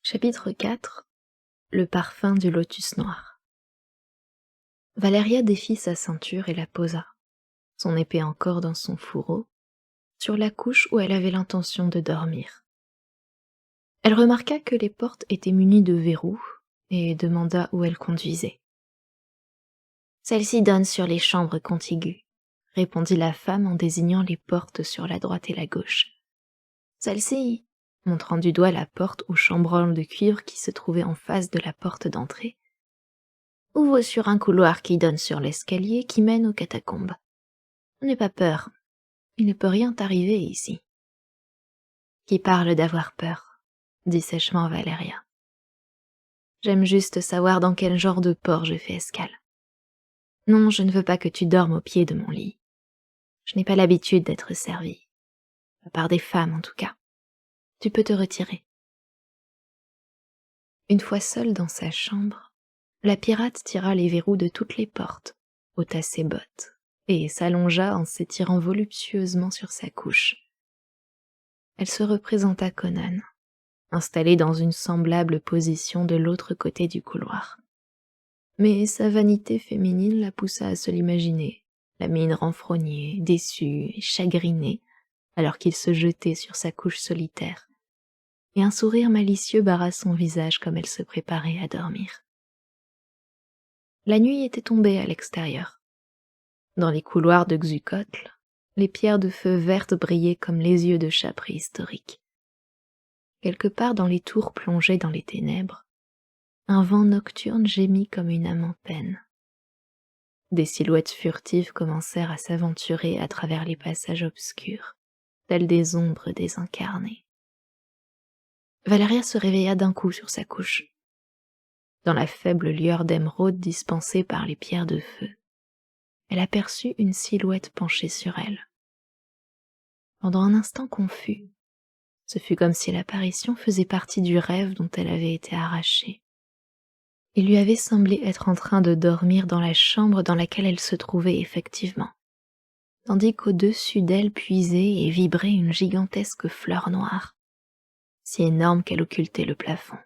Chapitre 4. Le parfum du lotus noir. Valeria défit sa ceinture et la posa, son épée encore dans son fourreau, sur la couche où elle avait l'intention de dormir. Elle remarqua que les portes étaient munies de verrous et demanda où elles conduisaient. « Celle-ci donne sur les chambres contiguës, » répondit la femme en désignant les portes sur la droite et la gauche. « Celle-ci, montrant du doigt la porte aux chambranles de cuivre qui se trouvait en face de la porte d'entrée, ouvre sur un couloir qui donne sur l'escalier qui mène aux catacombes. N'aie pas peur, il ne peut rien t'arriver ici. » « Qui parle d'avoir peur ?» dit sèchement Valeria. « J'aime juste savoir dans quel genre de port je fais escale. Non, je ne veux pas que tu dormes au pied de mon lit. Je n'ai pas l'habitude d'être servie. Pas par des femmes, en tout cas. Tu peux te retirer. » Une fois seule dans sa chambre, la pirate tira les verrous de toutes les portes, ôta ses bottes, et s'allongea en s'étirant voluptueusement sur sa couche. Elle se représenta Conan, installé dans une semblable position de l'autre côté du couloir. Mais sa vanité féminine la poussa à se l'imaginer, la mine renfrognée, déçue et chagrinée, alors qu'il se jetait sur sa couche solitaire, et un sourire malicieux barra son visage comme elle se préparait à dormir. La nuit était tombée à l'extérieur. Dans les couloirs de Xuchotl, les pierres de feu vertes brillaient comme les yeux de chats préhistoriques. Quelque part dans les tours plongées dans les ténèbres, un vent nocturne gémit comme une âme en peine. Des silhouettes furtives commencèrent à s'aventurer à travers les passages obscurs, telles des ombres désincarnées. Valeria se réveilla d'un coup sur sa couche. Dans la faible lueur d'émeraude dispensée par les pierres de feu, elle aperçut une silhouette penchée sur elle. Pendant un instant confus, ce fut comme si l'apparition faisait partie du rêve dont elle avait été arrachée. Il lui avait semblé être en train de dormir dans la chambre dans laquelle elle se trouvait effectivement, tandis qu'au-dessus d'elle puisait et vibrait une gigantesque fleur noire, si énorme qu'elle occultait le plafond.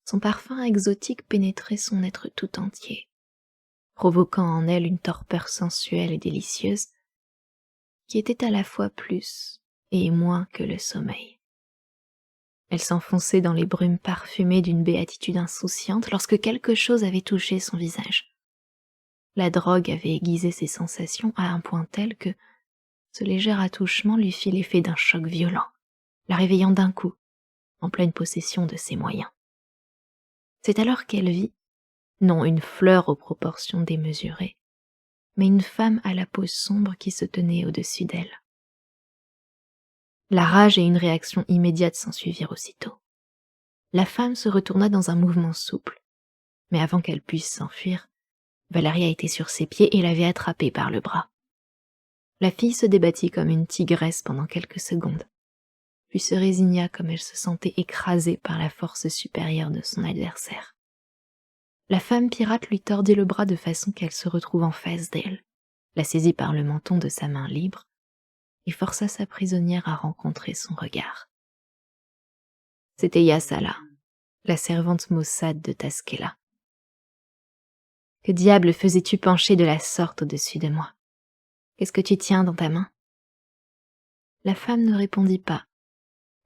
Son parfum exotique pénétrait son être tout entier, provoquant en elle une torpeur sensuelle et délicieuse, qui était à la fois plus et moins que le sommeil. Elle s'enfonçait dans les brumes parfumées d'une béatitude insouciante lorsque quelque chose avait touché son visage. La drogue avait aiguisé ses sensations à un point tel que ce léger attouchement lui fit l'effet d'un choc violent, la réveillant d'un coup, en pleine possession de ses moyens. C'est alors qu'elle vit, non une fleur aux proportions démesurées, mais une femme à la peau sombre qui se tenait au-dessus d'elle. La rage et une réaction immédiate s'ensuivirent aussitôt. La femme se retourna dans un mouvement souple, mais avant qu'elle puisse s'enfuir, Valeria était sur ses pieds et l'avait attrapée par le bras. La fille se débattit comme une tigresse pendant quelques secondes, puis se résigna comme elle se sentait écrasée par la force supérieure de son adversaire. La femme pirate lui tordit le bras de façon qu'elle se retrouve en face d'elle, la saisit par le menton de sa main libre et força sa prisonnière à rencontrer son regard. C'était Yassala, la servante maussade de Taskela. « Que diable faisais-tu pencher de la sorte au-dessus de moi? Qu'est-ce que tu tiens dans ta main ?» La femme ne répondit pas,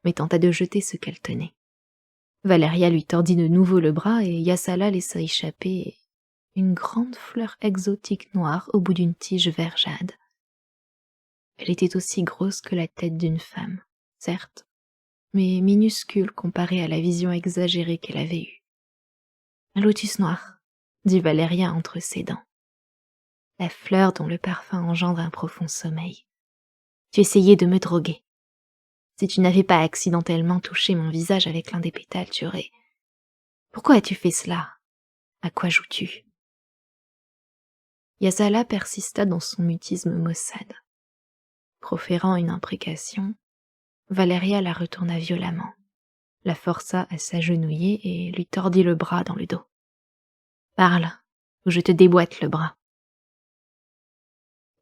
mais tenta de jeter ce qu'elle tenait. Valeria lui tordit de nouveau le bras et Yassala laissa échapper une grande fleur exotique noire au bout d'une tige vert jade. Elle était aussi grosse que la tête d'une femme, certes, mais minuscule comparée à la vision exagérée qu'elle avait eue. « Un lotus noir », dit Valeria entre ses dents. « La fleur dont le parfum engendre un profond sommeil. Tu essayais de me droguer. Si tu n'avais pas accidentellement touché mon visage avec l'un des pétales, tu aurais... Pourquoi as-tu fait cela? À quoi joues-tu » Yassala persista dans son mutisme maussade. Proférant une imprécation, Valeria la retourna violemment, la força à s'agenouiller et lui tordit le bras dans le dos. « Parle, ou je te déboîte le bras. »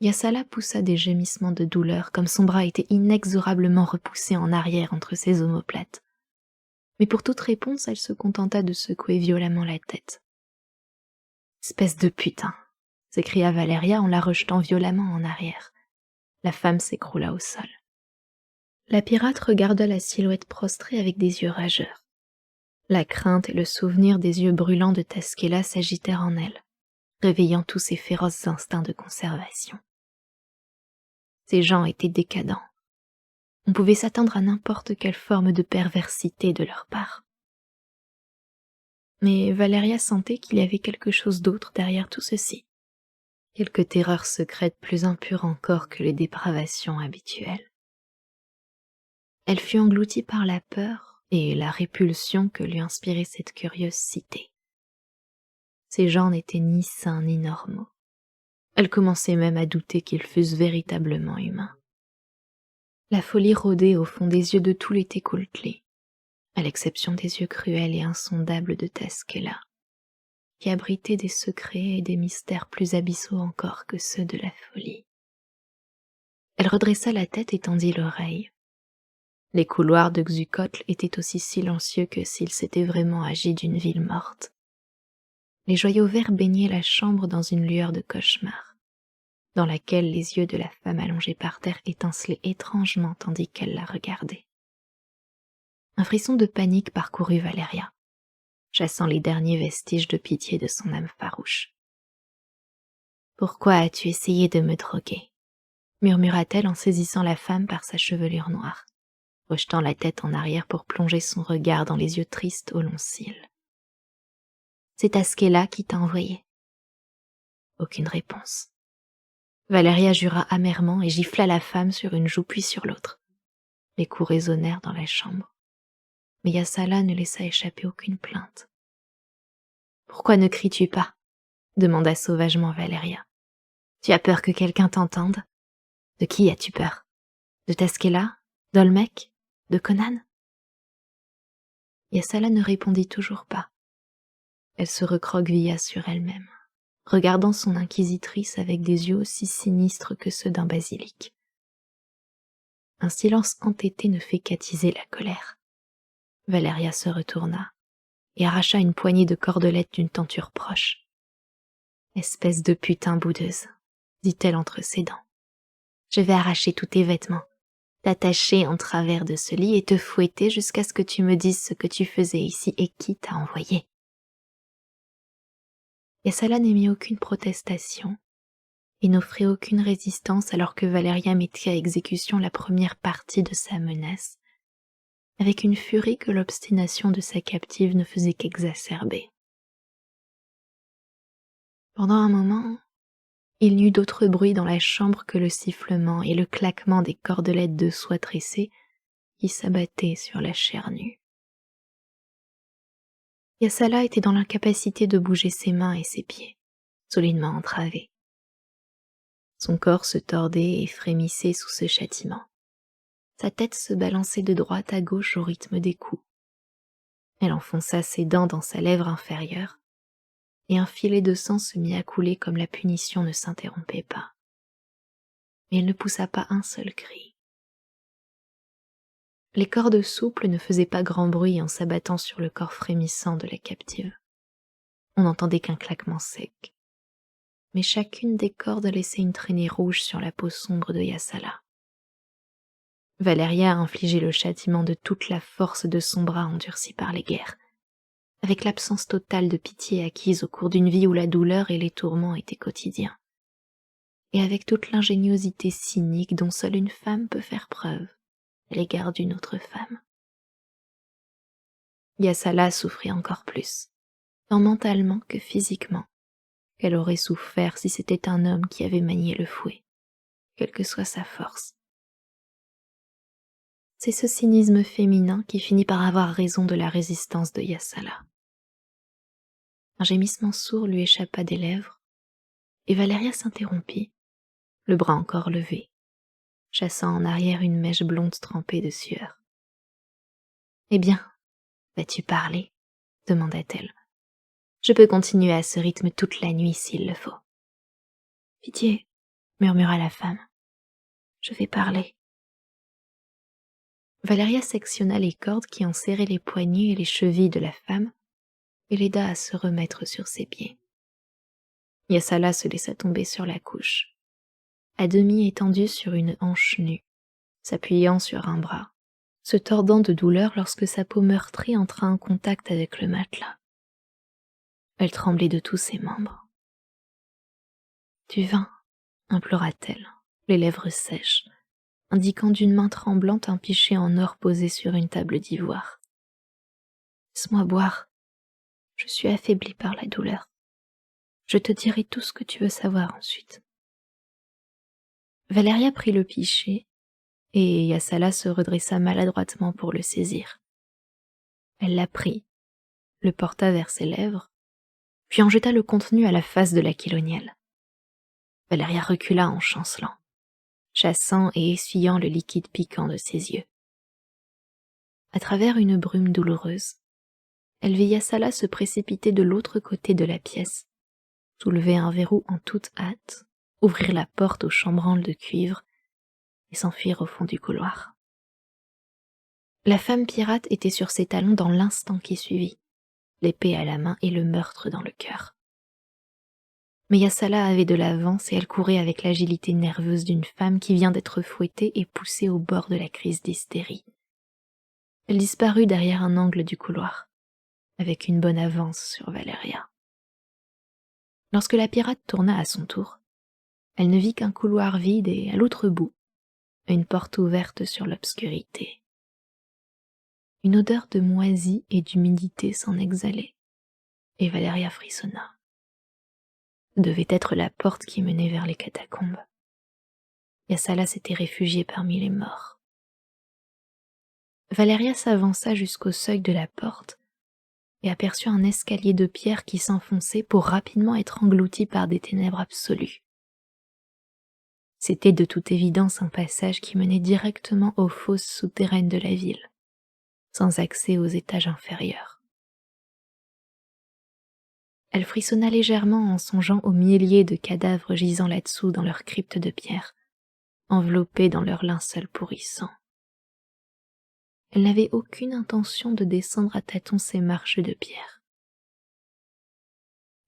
Yassala poussa des gémissements de douleur comme son bras était inexorablement repoussé en arrière entre ses omoplates. mais pour toute réponse, elle se contenta de secouer violemment la tête. « Espèce de putain !» s'écria Valéria en la rejetant violemment en arrière. La femme s'écroula au sol. La pirate regarda la silhouette prostrée avec des yeux rageurs. La crainte et le souvenir des yeux brûlants de Taskela s'agitèrent en elle, réveillant tous ses féroces instincts de conservation. Ces gens étaient décadents. On pouvait s'attendre à n'importe quelle forme de perversité de leur part. Mais Valéria sentait qu'il y avait quelque chose d'autre derrière tout ceci. Quelque terreur secrète plus impure encore que les dépravations habituelles. Elle fut engloutie par la peur et la répulsion que lui inspirait cette curieuse cité. Ces gens n'étaient ni sains ni normaux. Elle commençait même à douter qu'ils fussent véritablement humains. La folie rôdait au fond des yeux de tous les Técoultlés, à l'exception des yeux cruels et insondables de Taskela, qui abritaient des secrets et des mystères plus abyssaux encore que ceux de la folie. Elle redressa la tête et tendit l'oreille. Les couloirs de Xuchotl étaient aussi silencieux que s'il s'était vraiment agi d'une ville morte. Les joyaux verts baignaient la chambre dans une lueur de cauchemar, dans laquelle les yeux de la femme allongée par terre étincelaient étrangement tandis qu'elle la regardait. Un frisson de panique parcourut Valéria, chassant les derniers vestiges de pitié de son âme farouche. « Pourquoi as-tu essayé de me droguer ?» murmura-t-elle en saisissant la femme par sa chevelure noire, rejetant la tête en arrière pour plonger son regard dans les yeux tristes aux longs cils. « C'est Taskela qui t'a envoyé. » Aucune réponse. Valéria jura amèrement et gifla la femme sur une joue puis sur l'autre. Les coups résonnèrent dans la chambre. Mais Yassala ne laissa échapper aucune plainte. « Pourquoi ne cries-tu pas ?» demanda sauvagement Valéria. « Tu as peur que quelqu'un t'entende ? De qui as-tu peur ? De Taskela ? D'Olmec ? De Conan ?» Yassala ne répondit toujours pas. Elle se recroquevilla sur elle-même, regardant son inquisitrice avec des yeux aussi sinistres que ceux d'un basilic. Un silence entêté ne fait qu'attiser la colère. Valéria se retourna et arracha une poignée de cordelettes d'une tenture proche. « Espèce de putain boudeuse, » dit-elle entre ses dents. « Je vais arracher tous tes vêtements, t'attacher en travers de ce lit et te fouetter jusqu'à ce que tu me dises ce que tu faisais ici et qui t'a envoyé. » Yassala n'émit aucune protestation et n'offrit aucune résistance alors que Valéria mettait à exécution la première partie de sa menace, avec une furie que l'obstination de sa captive ne faisait qu'exacerber. Pendant un moment, il n'y eut d'autre bruit dans la chambre que le sifflement et le claquement des cordelettes de soie tressée qui s'abattaient sur la chair nue. Yassala était dans l'incapacité de bouger ses mains et ses pieds, solidement entravés. Son corps se tordait et frémissait sous ce châtiment. Sa tête se balançait de droite à gauche au rythme des coups. Elle enfonça ses dents dans sa lèvre inférieure, et un filet de sang se mit à couler comme la punition ne s'interrompait pas. Mais elle ne poussa pas un seul cri. Les cordes souples ne faisaient pas grand bruit en s'abattant sur le corps frémissant de la captive. On n'entendait qu'un claquement sec. Mais chacune des cordes laissait une traînée rouge sur la peau sombre de Yassala. Valéria infligeait le châtiment de toute la force de son bras endurci par les guerres, avec l'absence totale de pitié acquise au cours d'une vie où la douleur et les tourments étaient quotidiens, et avec toute l'ingéniosité cynique dont seule une femme peut faire preuve à l'égard d'une autre femme. Yassala souffrit encore plus, tant mentalement que physiquement, qu'elle aurait souffert si c'était un homme qui avait manié le fouet, quelle que soit sa force. C'est ce cynisme féminin qui finit par avoir raison de la résistance de Yassala. Un gémissement sourd lui échappa des lèvres, et Valéria s'interrompit, le bras encore levé, chassant en arrière une mèche blonde trempée de sueur. « Eh bien, vas-tu parler ?» demanda-t-elle. « Je peux continuer à ce rythme toute la nuit s'il le faut. »« Pitié, » murmura la femme. « Je vais parler. » Valeria sectionna les cordes qui enserraient les poignets et les chevilles de la femme et l'aida à se remettre sur ses pieds. Yassala se laissa tomber sur la couche, à demi étendue sur une hanche nue, s'appuyant sur un bras, se tordant de douleur lorsque sa peau meurtrie entra en contact avec le matelas. Elle tremblait de tous ses membres. « Du vin » implora-t-elle, les lèvres sèches, indiquant d'une main tremblante un pichet en or posé sur une table d'ivoire. « Laisse-moi boire. Je suis affaiblie par la douleur. Je te dirai tout ce que tu veux savoir ensuite. » Valeria prit le pichet, et Yassala se redressa maladroitement pour le saisir. Elle la prit, le porta vers ses lèvres, puis en jeta le contenu à la face de l'Aquilonienne. Valeria recula en chancelant, chassant et essuyant le liquide piquant de ses yeux. À travers une brume douloureuse, elle vit Yassala se précipiter de l'autre côté de la pièce, soulever un verrou en toute hâte, ouvrir la porte au chambranle de cuivre et s'enfuir au fond du couloir. La femme pirate était sur ses talons dans l'instant qui suivit, l'épée à la main et le meurtre dans le cœur. Mais Yassala avait de l'avance et elle courait avec l'agilité nerveuse d'une femme qui vient d'être fouettée et poussée au bord de la crise d'hystérie. Elle disparut derrière un angle du couloir, avec une bonne avance sur Valeria. Lorsque la pirate tourna à son tour, elle ne vit qu'un couloir vide et, à l'autre bout, une porte ouverte sur l'obscurité. Une odeur de moisi et d'humidité s'en exhalait, et Valeria frissonna. Ce devait être la porte qui menait vers les catacombes. Yassala s'était réfugiée parmi les morts. Valeria s'avança jusqu'au seuil de la porte et aperçut un escalier de pierre qui s'enfonçait pour rapidement être englouti par des ténèbres absolues. C'était de toute évidence un passage qui menait directement aux fosses souterraines de la ville, sans accès aux étages inférieurs. Elle frissonna légèrement en songeant aux milliers de cadavres gisant là-dessous dans leurs cryptes de pierre, enveloppés dans leurs linceuls pourrissants. Elle n'avait aucune intention de descendre à tâtons ces marches de pierre.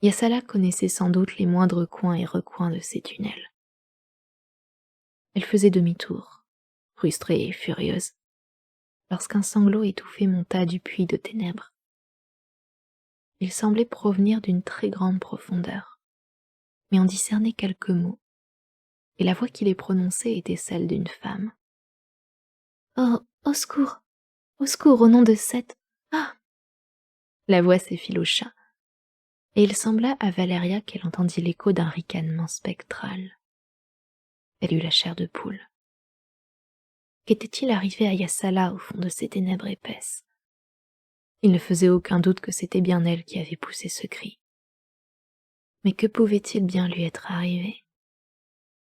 Yassala connaissait sans doute les moindres coins et recoins de ces tunnels. Elle faisait demi-tour, frustrée et furieuse, lorsqu'un sanglot étouffé monta du puits de ténèbres. Il semblait provenir d'une très grande profondeur, mais on discernait quelques mots, et la voix qui les prononçait était celle d'une femme. « Oh, au secours! Au secours, au nom de Seth! Ah !» La voix s'effilocha, et il sembla à Valeria qu'elle entendit l'écho d'un ricanement spectral. Elle eut la chair de poule. Qu'était-il arrivé à Yassala au fond de ces ténèbres épaisses? Il ne faisait aucun doute que c'était bien elle qui avait poussé ce cri. Mais que pouvait-il bien lui être arrivé?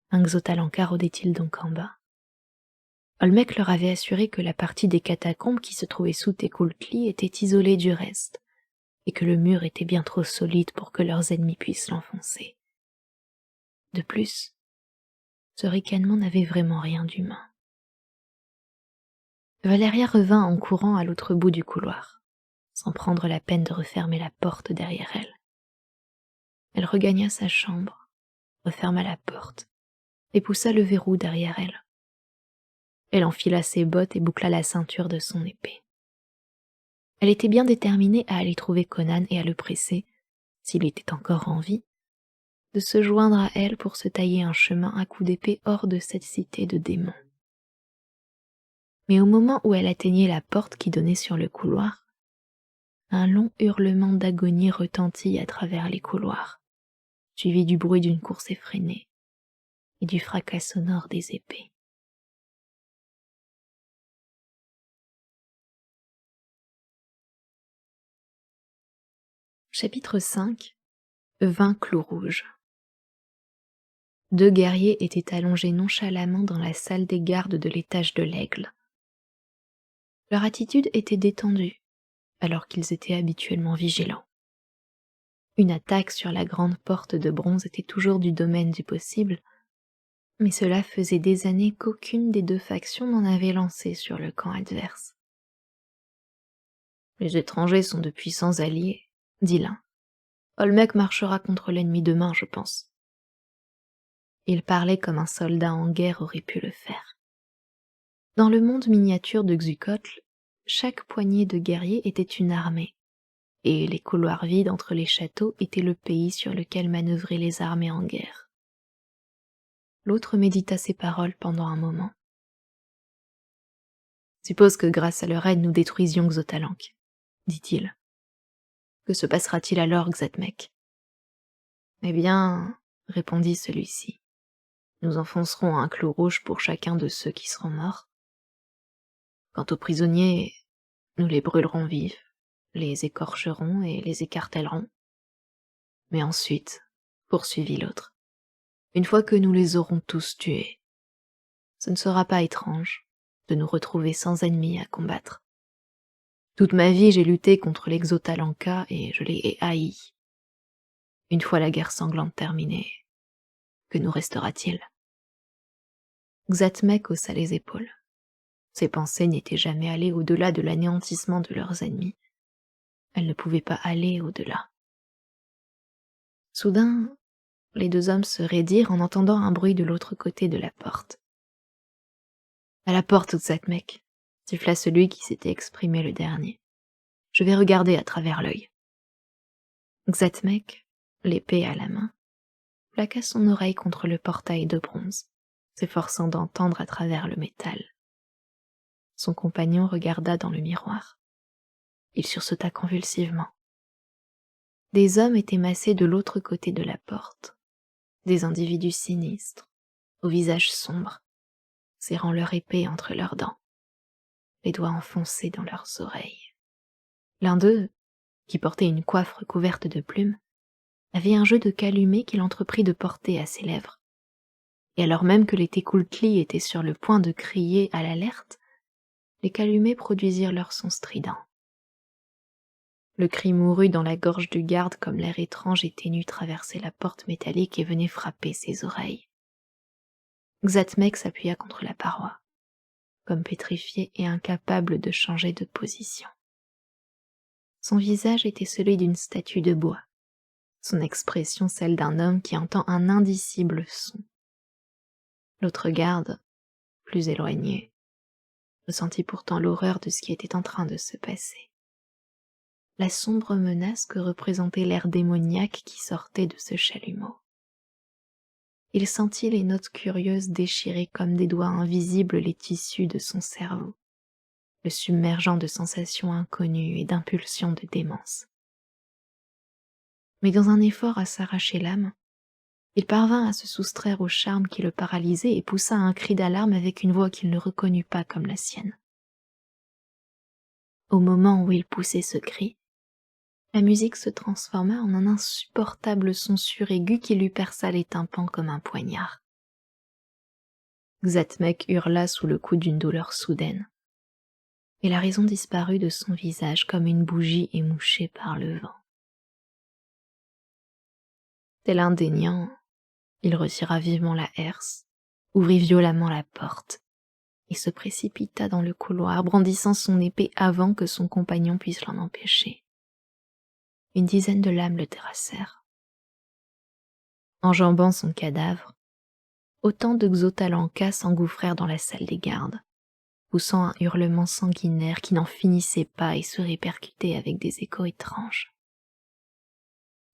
Un Xotalankar rôdait-il donc en bas? Olmec leur avait assuré que la partie des catacombes qui se trouvait sous Tekultli était isolée du reste, et que le mur était bien trop solide pour que leurs ennemis puissent l'enfoncer. De plus, ce ricanement n'avait vraiment rien d'humain. Valeria revint en courant à l'autre bout du couloir, sans prendre la peine de refermer la porte derrière elle. Elle regagna sa chambre, referma la porte, et poussa le verrou derrière elle. Elle enfila ses bottes et boucla la ceinture de son épée. Elle était bien déterminée à aller trouver Conan et à le presser, s'il était encore en vie, de se joindre à elle pour se tailler un chemin à coups d'épée hors de cette cité de démons. Mais au moment où elle atteignait la porte qui donnait sur le couloir, un long hurlement d'agonie retentit à travers les couloirs, suivi du bruit d'une course effrénée et du fracas sonore des épées. Chapitre 5. 20 clous rouges. 2 guerriers étaient allongés nonchalamment dans la salle des gardes de l'étage de l'Aigle. Leur attitude était détendue, alors qu'ils étaient habituellement vigilants. Une attaque sur la grande porte de bronze était toujours du domaine du possible, Mais cela faisait des années qu'aucune des deux factions n'en avait lancé sur le camp adverse. Les étrangers sont de puissants alliés, dit l'un. Olmec marchera contre l'ennemi demain, je pense. Il parlait comme un soldat en guerre aurait pu le faire. Dans le monde miniature de Xuchotl, chaque poignée de guerriers était une armée, et les couloirs vides entre les châteaux étaient le pays sur lequel manœuvraient les armées en guerre. L'autre médita ces paroles pendant un moment. Suppose que grâce à leur aide nous détruisions Xotalanc, dit-il. Que se passera-t-il alors, Xatmec? Eh bien, répondit celui-ci, nous enfoncerons un clou rouge pour chacun de ceux qui seront morts. Quant aux prisonniers, nous les brûlerons vifs, les écorcherons et les écartèlerons. Mais ensuite, poursuivit l'autre, une fois que nous les aurons tous tués, ce ne sera pas étrange de nous retrouver sans ennemis à combattre. Toute ma vie, j'ai lutté contre les Xotalanca et je les ai haïs. Une fois la guerre sanglante terminée, que nous restera-t-il? Xatmec haussa les épaules. Ses pensées n'étaient jamais allées au-delà de l'anéantissement de leurs ennemis. Elles ne pouvaient pas aller au-delà. Soudain, les deux hommes se raidirent en entendant un bruit de l'autre côté de la porte. À la porte, Xatmec, siffla celui qui s'était exprimé le dernier. Je vais regarder à travers l'œil. Xatmec, l'épée à la main, plaqua son oreille contre le portail de bronze, s'efforçant d'entendre à travers le métal. Son compagnon regarda dans le miroir. Il sursauta convulsivement. Des hommes étaient massés de l'autre côté de la porte, des individus sinistres, au visage sombre, serrant leur épée entre leurs dents, les doigts enfoncés dans leurs oreilles. L'un d'eux, qui portait une coiffe recouverte de plumes, avait un jeu de calumet qu'il entreprit de porter à ses lèvres. Et alors même que les Tecuhltli étaient sur le point de crier à l'alerte, les calumets produisirent leur son strident. Le cri mourut dans la gorge du garde comme l'air étrange et ténu traversait la porte métallique et venait frapper ses oreilles. Xatmec s'appuya contre la paroi, comme pétrifié et incapable de changer de position. Son visage était celui d'une statue de bois, son expression celle d'un homme qui entend un indicible son. L'autre garde, plus éloigné, ressentit pourtant l'horreur de ce qui était en train de se passer. La sombre menace que représentait l'air démoniaque qui sortait de ce chalumeau. Il sentit les notes curieuses déchirer comme des doigts invisibles les tissus de son cerveau, le submergeant de sensations inconnues et d'impulsions de démence. Mais dans un effort à s'arracher l'âme, il parvint à se soustraire au charme qui le paralysait et poussa un cri d'alarme avec une voix qu'il ne reconnut pas comme la sienne. Au moment où il poussait ce cri, la musique se transforma en un insupportable son suraigu qui lui perça les tympans comme un poignard. Xatmec hurla sous le coup d'une douleur soudaine, et la raison disparut de son visage comme une bougie émouchée par le vent. Tel un déniant, il retira vivement la herse, ouvrit violemment la porte, et se précipita dans le couloir, brandissant son épée avant que son compagnon puisse l'en empêcher. Une dizaine de lames le terrassèrent. Enjambant son cadavre, autant de Xotalanca s'engouffrèrent dans la salle des gardes, poussant un hurlement sanguinaire qui n'en finissait pas et se répercutait avec des échos étranges.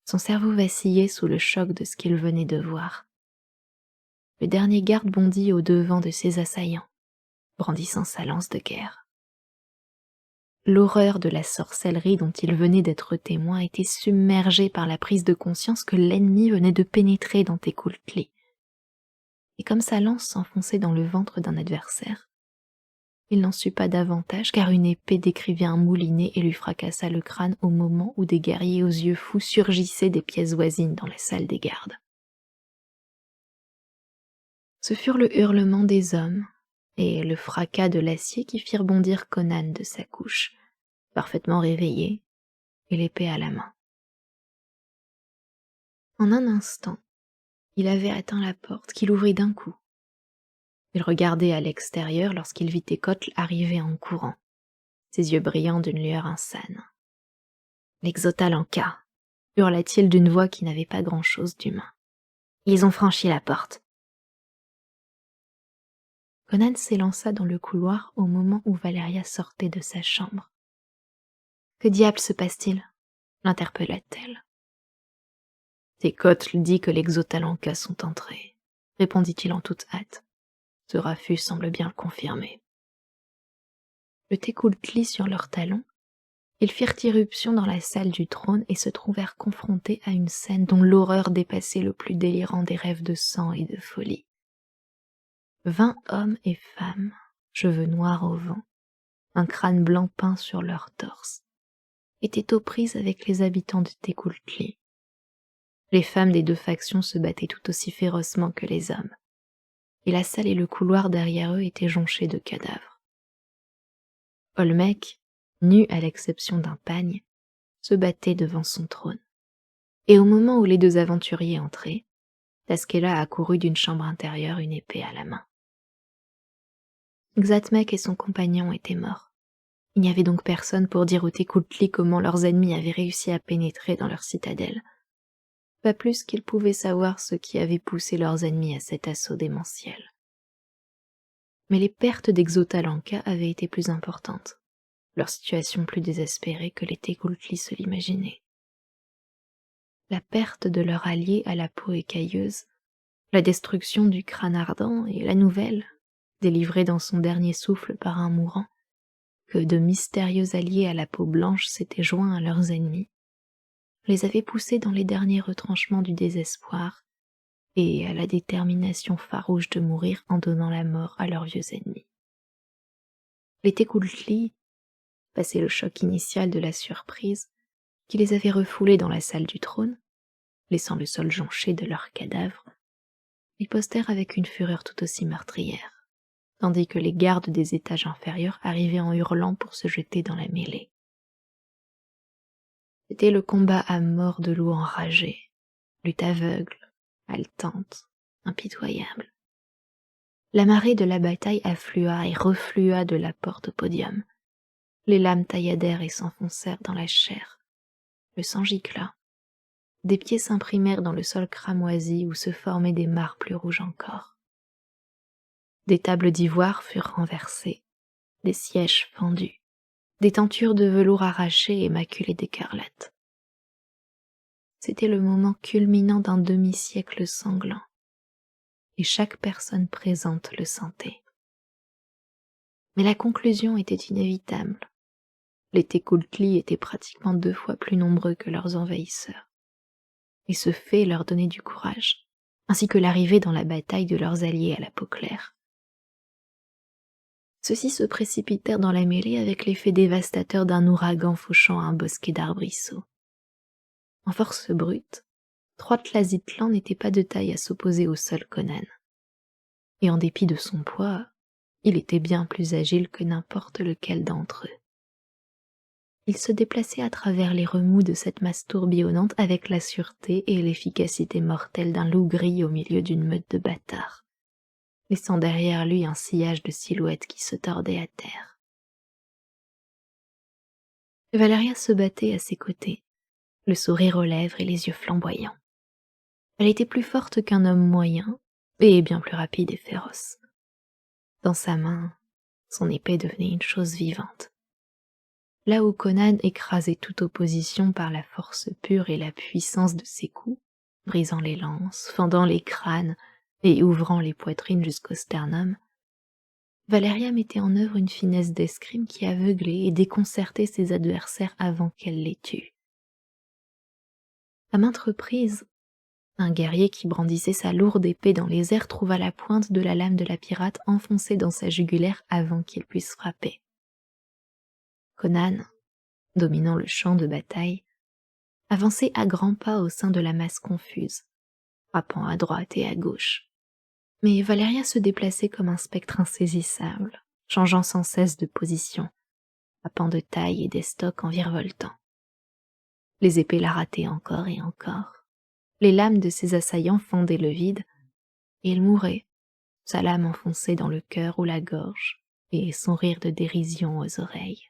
Son cerveau vacillait sous le choc de ce qu'il venait de voir. Le dernier garde bondit au-devant de ses assaillants, brandissant sa lance de guerre. L'horreur de la sorcellerie dont il venait d'être témoin était submergée par la prise de conscience que l'ennemi venait de pénétrer dans Tecuhltli. Et comme sa lance s'enfonçait dans le ventre d'un adversaire, il n'en sut pas davantage car une épée décrivit un moulinet et lui fracassa le crâne au moment où des guerriers aux yeux fous surgissaient des pièces voisines dans la salle des gardes. Ce furent le hurlement des hommes et le fracas de l'acier qui firent bondir Conan de sa couche, parfaitement réveillé, et l'épée à la main. En un instant, il avait atteint la porte qu'il ouvrit d'un coup, Il regardait à l'extérieur lorsqu'il vit Técotl arriver en courant, ses yeux brillants d'une lueur insane. « L'Exotalanka !» hurla-t-il d'une voix qui n'avait pas grand-chose d'humain. « Ils ont franchi la porte !» Conan s'élança dans le couloir au moment où Valeria sortait de sa chambre. « Que diable se passe-t-il » l'interpella-t-elle. « Técotl dit que l'Exotalanka sont entrés, » répondit-il en toute hâte. Ce raffut semble bien le confirmer. Le Técuhtli sur leurs talons, ils firent irruption dans la salle du trône et se trouvèrent confrontés à une scène dont l'horreur dépassait le plus délirant des rêves de sang et de folie. 20 hommes et femmes, cheveux noirs au vent, un crâne blanc peint sur leur torse, étaient aux prises avec les habitants de Técuhtli. Les femmes des deux factions se battaient tout aussi férocement que les hommes, et la salle et le couloir derrière eux étaient jonchés de cadavres. Olmec, nu à l'exception d'un pagne, se battait devant son trône. Et au moment où les deux aventuriers entraient, Taskela accourut d'une chambre intérieure, une épée à la main. Xatmec et son compagnon étaient morts. Il n'y avait donc personne pour dire aux Técuhtli comment leurs ennemis avaient réussi à pénétrer dans leur citadelle. Pas plus qu'ils pouvaient savoir ce qui avait poussé leurs ennemis à cet assaut démentiel. Mais les pertes d'Exotalanka avaient été plus importantes, leur situation plus désespérée que les Técuhtli se l'imaginaient. La perte de leur allié à la peau écailleuse, la destruction du crâne ardent et la nouvelle, délivrée dans son dernier souffle par un mourant, que de mystérieux alliés à la peau blanche s'étaient joints à leurs ennemis, les avait poussés dans les derniers retranchements du désespoir et à la détermination farouche de mourir en donnant la mort à leurs vieux ennemis. Les Técuhtli, passé le choc initial de la surprise, qui les avait refoulés dans la salle du trône, laissant le sol jonché de leurs cadavres, ripostèrent avec une fureur tout aussi meurtrière, tandis que les gardes des étages inférieurs arrivaient en hurlant pour se jeter dans la mêlée. C'était le combat à mort de loups enragés, lutte aveugle, haletante, impitoyable. La marée de la bataille afflua et reflua de la porte au podium. Les lames tailladèrent et s'enfoncèrent dans la chair. Le sang gicla. Des pieds s'imprimèrent dans le sol cramoisi où se formaient des mares plus rouges encore. Des tables d'ivoire furent renversées, des sièges fendus, des tentures de velours arrachées et maculées d'écarlate. C'était le moment culminant d'un demi-siècle sanglant, et chaque personne présente le sentait. Mais la conclusion était inévitable. Les Técuhtli étaient pratiquement 2 fois plus nombreux que leurs envahisseurs, et ce fait leur donnait du courage, ainsi que l'arrivée dans la bataille de leurs alliés à la peau claire. Ceux-ci se précipitèrent dans la mêlée avec l'effet dévastateur d'un ouragan fauchant un bosquet d'arbrisseaux. En force brute, 3 Tlazitlans n'étaient pas de taille à s'opposer au seul Conan. Et en dépit de son poids, il était bien plus agile que n'importe lequel d'entre eux. Il se déplaçait à travers les remous de cette masse tourbillonnante avec la sûreté et l'efficacité mortelle d'un loup gris au milieu d'une meute de bâtards, laissant derrière lui un sillage de silhouettes qui se tordaient à terre. Valeria se battait à ses côtés, le sourire aux lèvres et les yeux flamboyants. Elle était plus forte qu'un homme moyen, et bien plus rapide et féroce. Dans sa main, son épée devenait une chose vivante. Là où Conan écrasait toute opposition par la force pure et la puissance de ses coups, brisant les lances, fendant les crânes et ouvrant les poitrines jusqu'au sternum, Valeria mettait en œuvre une finesse d'escrime qui aveuglait et déconcertait ses adversaires avant qu'elle les tue. À maintes reprises, un guerrier qui brandissait sa lourde épée dans les airs trouva la pointe de la lame de la pirate enfoncée dans sa jugulaire avant qu'il puisse frapper. Conan, dominant le champ de bataille, avançait à grands pas au sein de la masse confuse, frappant à droite et à gauche. Mais Valeria se déplaçait comme un spectre insaisissable, changeant sans cesse de position, frappant de taille et d'estoc en virevoltant. Les épées la rataient encore et encore. Les lames de ses assaillants fendaient le vide, et il mourait, sa lame enfoncée dans le cœur ou la gorge, et son rire de dérision aux oreilles.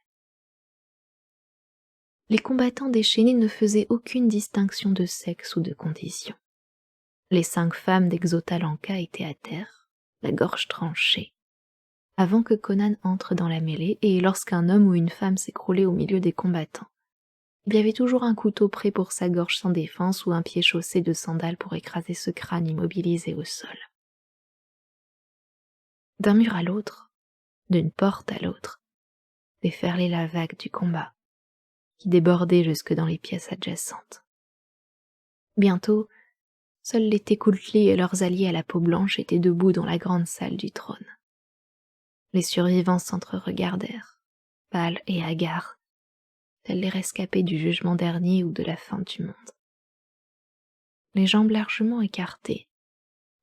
Les combattants déchaînés ne faisaient aucune distinction de sexe ou de condition. Les 5 femmes d'Exotalanka étaient à terre, la gorge tranchée, avant que Conan entre dans la mêlée, et lorsqu'un homme ou une femme s'écroulait au milieu des combattants, il y avait toujours un couteau prêt pour sa gorge sans défense ou un pied chaussé de sandales pour écraser ce crâne immobilisé au sol. D'un mur à l'autre, d'une porte à l'autre, déferlait la vague du combat, qui débordait jusque dans les pièces adjacentes. Bientôt, seuls les Tékoultli et leurs alliés à la peau blanche étaient debout dans la grande salle du trône. Les survivants s'entre-regardèrent, pâles et hagards, tels les rescapés du jugement dernier ou de la fin du monde. Les jambes largement écartées,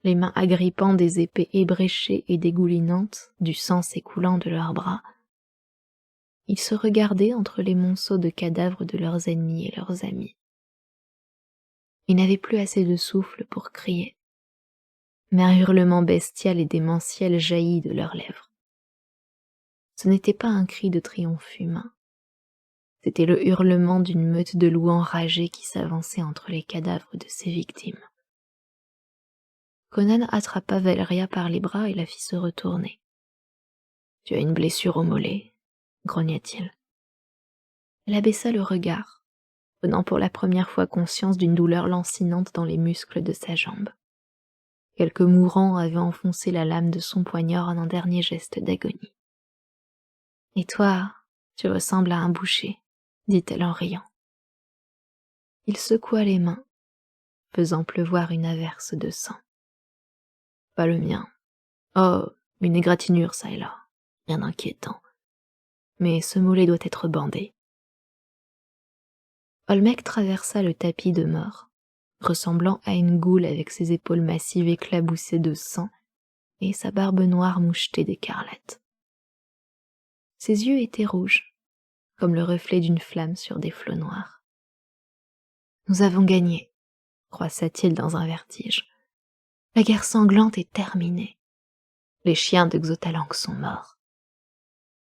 les mains agrippant des épées ébréchées et dégoulinantes, du sang s'écoulant de leurs bras, ils se regardaient entre les monceaux de cadavres de leurs ennemis et leurs amis. Ils n'avaient plus assez de souffle pour crier, mais un hurlement bestial et démentiel jaillit de leurs lèvres. Ce n'était pas un cri de triomphe humain, c'était le hurlement d'une meute de loups enragés qui s'avançait entre les cadavres de ses victimes. Conan attrapa Valeria par les bras et la fit se retourner. « Tu as une blessure au mollet » grogna-t-il. Elle abaissa le regard, prenant pour la première fois conscience d'une douleur lancinante dans les muscles de sa jambe. Quelques mourants avaient enfoncé la lame de son poignard en un dernier geste d'agonie. « Et toi, tu ressembles à un boucher » dit-elle en riant. Il secoua les mains, faisant pleuvoir une averse de sang. Pas le mien. Oh, une égratignure ça et là, rien d'inquiétant. Mais ce mollet doit être bandé. Olmec traversa le tapis de mort, ressemblant à une goule avec ses épaules massives éclaboussées de sang et sa barbe noire mouchetée d'écarlate. Ses yeux étaient rouges, comme le reflet d'une flamme sur des flots noirs. « Nous avons gagné », croissa-t-il dans un vertige. « La guerre sanglante est terminée. Les chiens de Xotalanc sont morts.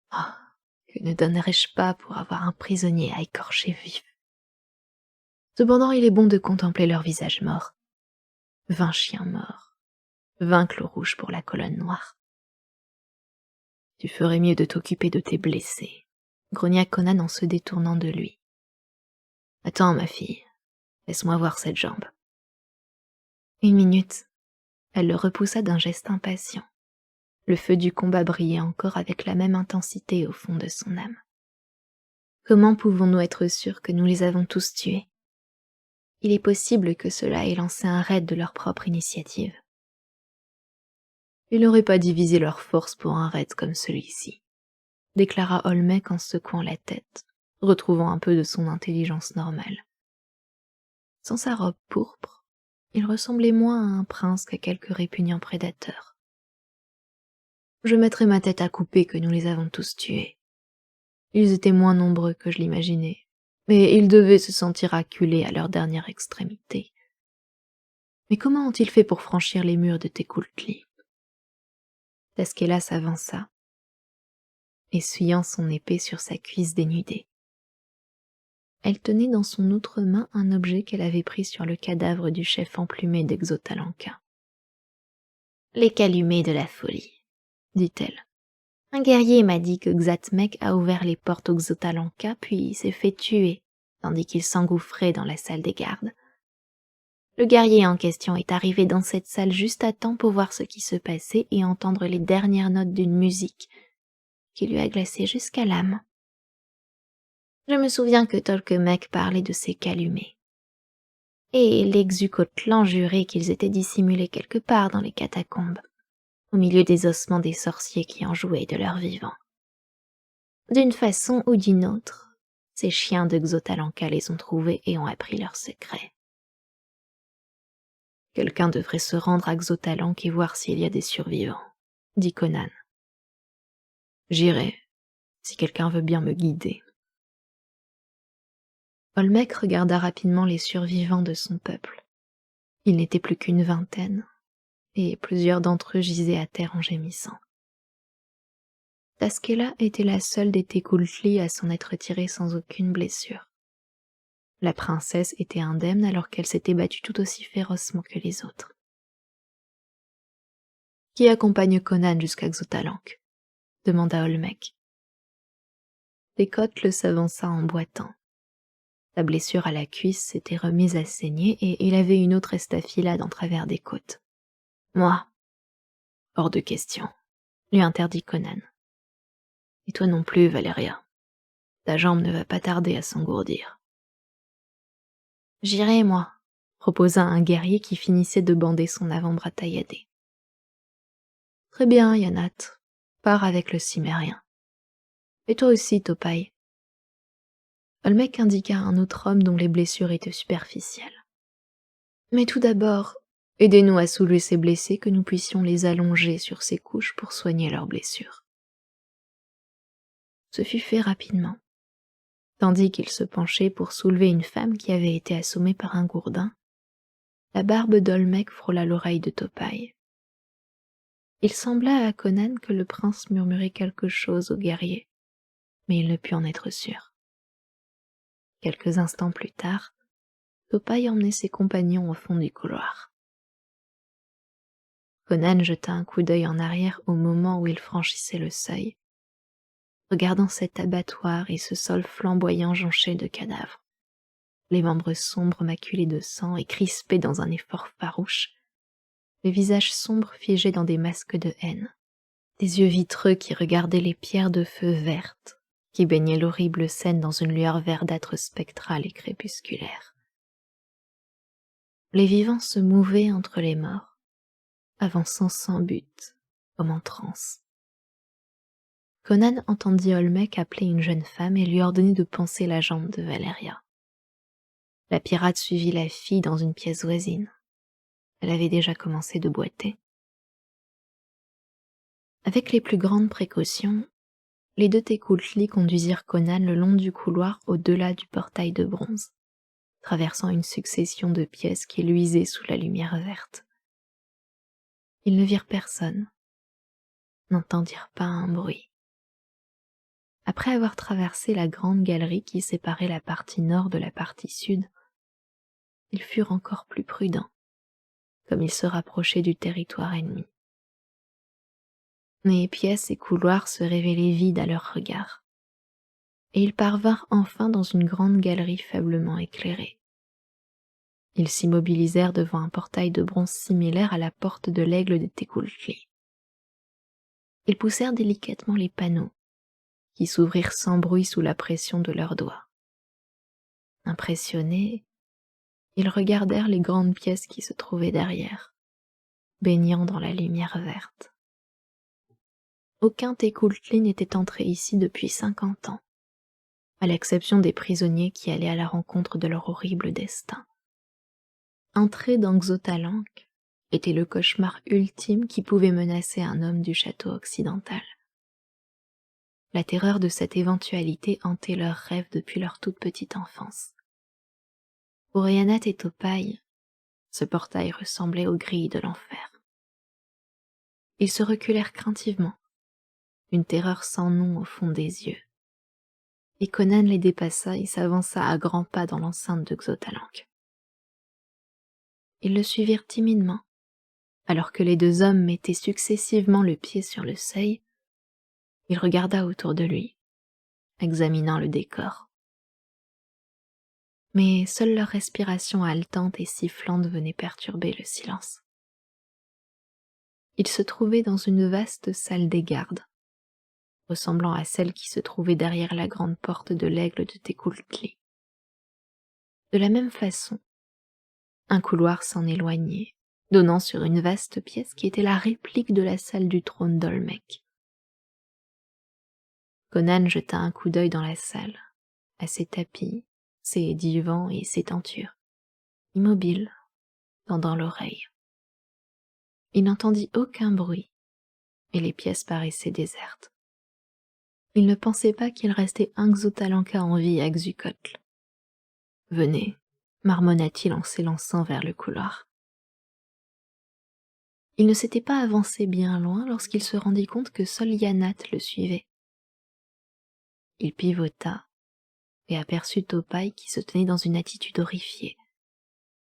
Ah, que ne donnerais-je pas pour avoir un prisonnier à écorcher vif. Cependant, il est bon de contempler leur visage mort. 20 chiens morts, 20 clos rouges pour la colonne noire. Tu ferais mieux de t'occuper de tes blessés, grogna Conan en se détournant de lui. Attends, ma fille, laisse-moi voir cette jambe. 1 minute. Elle le repoussa d'un geste impatient. Le feu du combat brillait encore avec la même intensité au fond de son âme. Comment pouvons-nous être sûrs que nous les avons tous tués? Il est possible que cela ait lancé un raid de leur propre initiative. Ils n'auraient pas divisé leurs forces pour un raid comme celui-ci, déclara Olmec en secouant la tête, retrouvant un peu de son intelligence normale. Sans sa robe pourpre, il ressemblait moins à un prince qu'à quelque répugnant prédateur. Je mettrai ma tête à couper que nous les avons tous tués. Ils étaient moins nombreux que je l'imaginais, mais ils devaient se sentir acculés à leur dernière extrémité. Mais comment ont-ils fait pour franchir les murs de Tékoultli? Taskéla s'avança, essuyant son épée sur sa cuisse dénudée. Elle tenait dans son autre main un objet qu'elle avait pris sur le cadavre du chef emplumé d'Exotalanka. « Les calumets de la folie, » dit-elle. « Un guerrier m'a dit que Xatmec a ouvert les portes au Xotalanka puis s'est fait tuer, tandis qu'il s'engouffrait dans la salle des gardes. Le guerrier en question est arrivé dans cette salle juste à temps pour voir ce qui se passait et entendre les dernières notes d'une musique qui lui a glacé jusqu'à l'âme. Je me souviens que Tolkemec parlait de ces calumets. Et les Xuchotlan juraient qu'ils étaient dissimulés quelque part dans les catacombes, au milieu des ossements des sorciers qui en jouaient de leur vivant. D'une façon ou d'une autre, ces chiens de Xotalanka les ont trouvés et ont appris leurs secrets. Quelqu'un devrait se rendre à Xotalanc et voir s'il y a des survivants, dit Conan. J'irai, si quelqu'un veut bien me guider. Olmec regarda rapidement les survivants de son peuple. Il n'était plus qu'une vingtaine, et plusieurs d'entre eux gisaient à terre en gémissant. Taskela était la seule des Tecuhltli à s'en être tirée sans aucune blessure. La princesse était indemne alors qu'elle s'était battue tout aussi férocement que les autres. « Qui accompagne Conan jusqu'à Xotalanc ?» demanda Olmec. Décotle s'avança en boitant. Sa blessure à la cuisse s'était remise à saigner et il avait une autre estafilade en travers des côtes. « Moi !» « Hors de question !» lui interdit Conan. « Et toi non plus, Valeria. Ta jambe ne va pas tarder à s'engourdir. »« J'irai, moi !» proposa un guerrier qui finissait de bander son avant-bras tailladé. « Très bien, Yanat. Pars avec le Cimérien. Et toi aussi, Topaï. » Olmec indiqua un autre homme dont les blessures étaient superficielles. « Mais tout d'abord, aidez-nous à soulever ces blessés que nous puissions les allonger sur ces couches pour soigner leurs blessures. » Ce fut fait rapidement. Tandis qu'il se penchait pour soulever une femme qui avait été assommée par un gourdin, la barbe d'Olmec frôla l'oreille de Topaï. Il sembla à Conan que le prince murmurait quelque chose au guerrier, mais il ne put en être sûr. Quelques instants plus tard, Topaï emmenait ses compagnons au fond du couloir. Conan jeta un coup d'œil en arrière au moment où il franchissait le seuil, regardant cet abattoir et ce sol flamboyant jonché de cadavres, les membres sombres maculés de sang et crispés dans un effort farouche, les visages sombres figés dans des masques de haine, des yeux vitreux qui regardaient les pierres de feu vertes qui baignaient l'horrible scène dans une lueur verdâtre spectrale et crépusculaire. Les vivants se mouvaient entre les morts, avançant sans but, comme en transe. Conan entendit Olmec appeler une jeune femme et lui ordonner de panser la jambe de Valeria. La pirate suivit la fille dans une pièce voisine. Elle avait déjà commencé de boiter. Avec les plus grandes précautions, les deux Tecuhltli conduisirent Conan le long du couloir au-delà du portail de bronze, traversant une succession de pièces qui luisaient sous la lumière verte. Ils ne virent personne, n'entendirent pas un bruit. Après avoir traversé la grande galerie qui séparait la partie nord de la partie sud, ils furent encore plus prudents, comme ils se rapprochaient du territoire ennemi. Mais pièces et couloirs se révélaient vides à leur regard, et ils parvinrent enfin dans une grande galerie faiblement éclairée. Ils s'immobilisèrent devant un portail de bronze similaire à la porte de l'aigle des Tecuhltli. Ils poussèrent délicatement les panneaux, qui s'ouvrirent sans bruit sous la pression de leurs doigts. Impressionnés, ils regardèrent les grandes pièces qui se trouvaient derrière, baignant dans la lumière verte. Aucun Tecuhltli n'était entré ici depuis 50 ans, à l'exception des prisonniers qui allaient à la rencontre de leur horrible destin. Entrer dans Xotalanc était le cauchemar ultime qui pouvait menacer un homme du château occidental. La terreur de cette éventualité hantait leurs rêves depuis leur toute petite enfance. Pour Yanat et Topaï, ce portail ressemblait aux grilles de l'enfer. Ils se reculèrent craintivement, une terreur sans nom au fond des yeux. Et Conan les dépassa et s'avança à grands pas dans l'enceinte de Xotalanc. Ils le suivirent timidement, alors que les deux hommes mettaient successivement le pied sur le seuil. Il regarda autour de lui, examinant le décor. Mais seule leur respiration haletante et sifflante venait perturber le silence. Ils se trouvaient dans une vaste salle des gardes, ressemblant à celle qui se trouvait derrière la grande porte de l'aigle de Tecuhltli. De la même façon, un couloir s'en éloignait, donnant sur une vaste pièce qui était la réplique de la salle du trône d'Olmec. Conan jeta un coup d'œil dans la salle, à ses tapis, ses divans et ses tentures, immobiles, tendant l'oreille. Il n'entendit aucun bruit, et les pièces paraissaient désertes. Il ne pensait pas qu'il restait un Xotalanca en vie à Xuchotl. « Venez » marmonna-t-il en s'élançant vers le couloir. Il ne s'était pas avancé bien loin lorsqu'il se rendit compte que seul Yanat le suivait. Il pivota et aperçut Topaï qui se tenait dans une attitude horrifiée,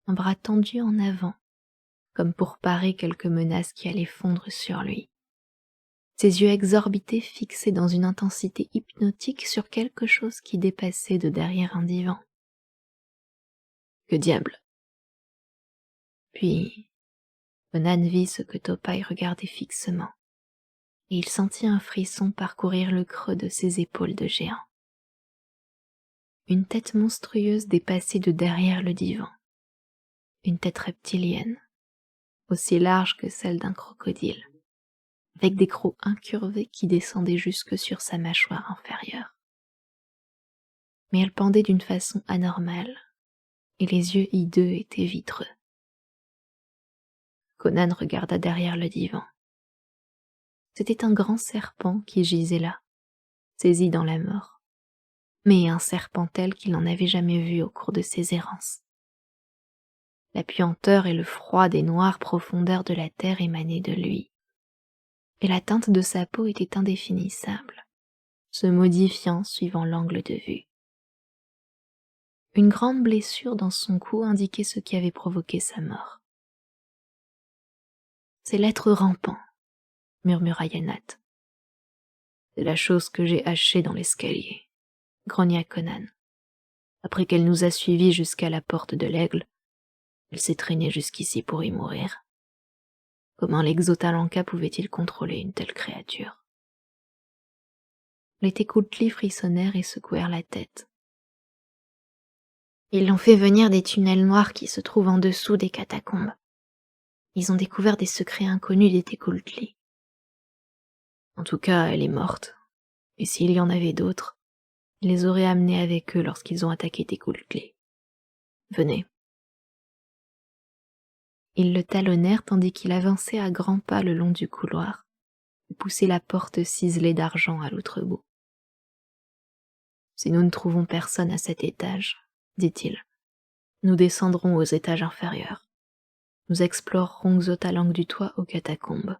un bras tendu en avant, comme pour parer quelque menace qui allait fondre sur lui. Ses yeux exorbités fixés dans une intensité hypnotique sur quelque chose qui dépassait de derrière un divan. Que diable! Puis, Conan vit ce que Topaï regardait fixement, et il sentit un frisson parcourir le creux de ses épaules de géant. Une tête monstrueuse dépassait de derrière le divan, une tête reptilienne, aussi large que celle d'un crocodile, avec des crocs incurvés qui descendaient jusque sur sa mâchoire inférieure. Mais elle pendait d'une façon anormale, et les yeux hideux étaient vitreux. Conan regarda derrière le divan. C'était un grand serpent qui gisait là, saisi dans la mort, mais un serpent tel qu'il n'en avait jamais vu au cours de ses errances. La puanteur et le froid des noires profondeurs de la terre émanaient de lui, et la teinte de sa peau était indéfinissable, se modifiant suivant l'angle de vue. Une grande blessure dans son cou indiquait ce qui avait provoqué sa mort. « C'est l'être rampant », murmura Yanat. « C'est la chose que j'ai hachée dans l'escalier », grogna Conan. « Après qu'elle nous a suivis jusqu'à la porte de l'Aigle, elle s'est traînée jusqu'ici pour y mourir. Comment l'Exotalanka pouvait-il contrôler une telle créature? » Les Tékoultli frissonnèrent et secouèrent la tête. Ils l'ont fait venir des tunnels noirs qui se trouvent en dessous des catacombes. Ils ont découvert des secrets inconnus des Tékoultli. En tout cas, elle est morte. Et s'il y en avait d'autres, ils les auraient amenés avec eux lorsqu'ils ont attaqué Tékoultli. Venez. Ils le talonnèrent tandis qu'il avançait à grands pas le long du couloir et poussait la porte ciselée d'argent à l'autre bout. Si nous ne trouvons personne à cet étage, dit-il, nous descendrons aux étages inférieurs. Nous explorerons Xotalanque du toit aux catacombes.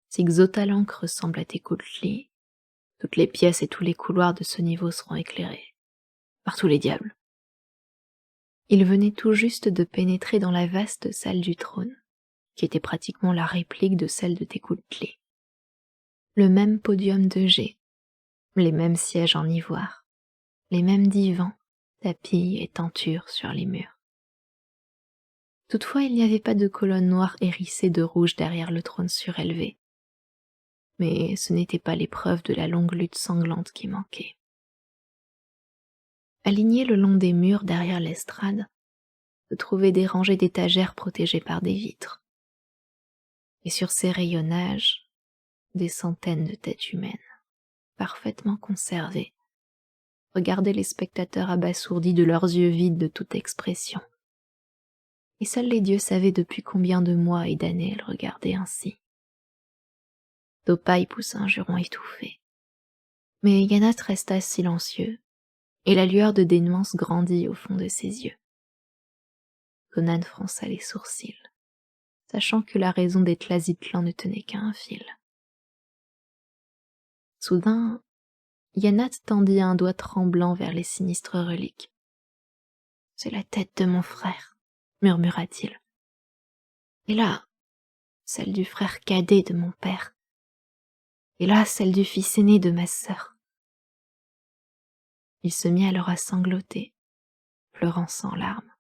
Si Xotalanque ressemble à Tékoultli, toutes les pièces et tous les couloirs de ce niveau seront éclairés. Par tous les diables. Il venait tout juste de pénétrer dans la vaste salle du trône, qui était pratiquement la réplique de celle de Tékoultli. Le même podium de jet, les mêmes sièges en ivoire, les mêmes divans, tapis et tentures sur les murs. Toutefois, il n'y avait pas de colonne noire hérissée de rouge derrière le trône surélevé. Mais ce n'était pas l'épreuve de la longue lutte sanglante qui manquait. Alignés le long des murs derrière l'estrade, se trouvaient des rangées d'étagères protégées par des vitres. Et sur ces rayonnages, des centaines de têtes humaines, parfaitement conservées, regardaient les spectateurs abasourdis de leurs yeux vides de toute expression. Et seuls les dieux savaient depuis combien de mois et d'années elles regardaient ainsi. Topaï poussa un juron étouffé. Mais Yanat resta silencieux, et la lueur de démence grandit au fond de ses yeux. Conan fronça les sourcils, sachant que la raison des Tlazitlans ne tenait qu'à un fil. Soudain, Yanat tendit un doigt tremblant vers les sinistres reliques. « C'est la tête de mon frère, » murmura-t-il. « Et là, celle du frère cadet de mon père. Et là, celle du fils aîné de ma sœur. » Il se mit alors à sangloter, pleurant sans larmes.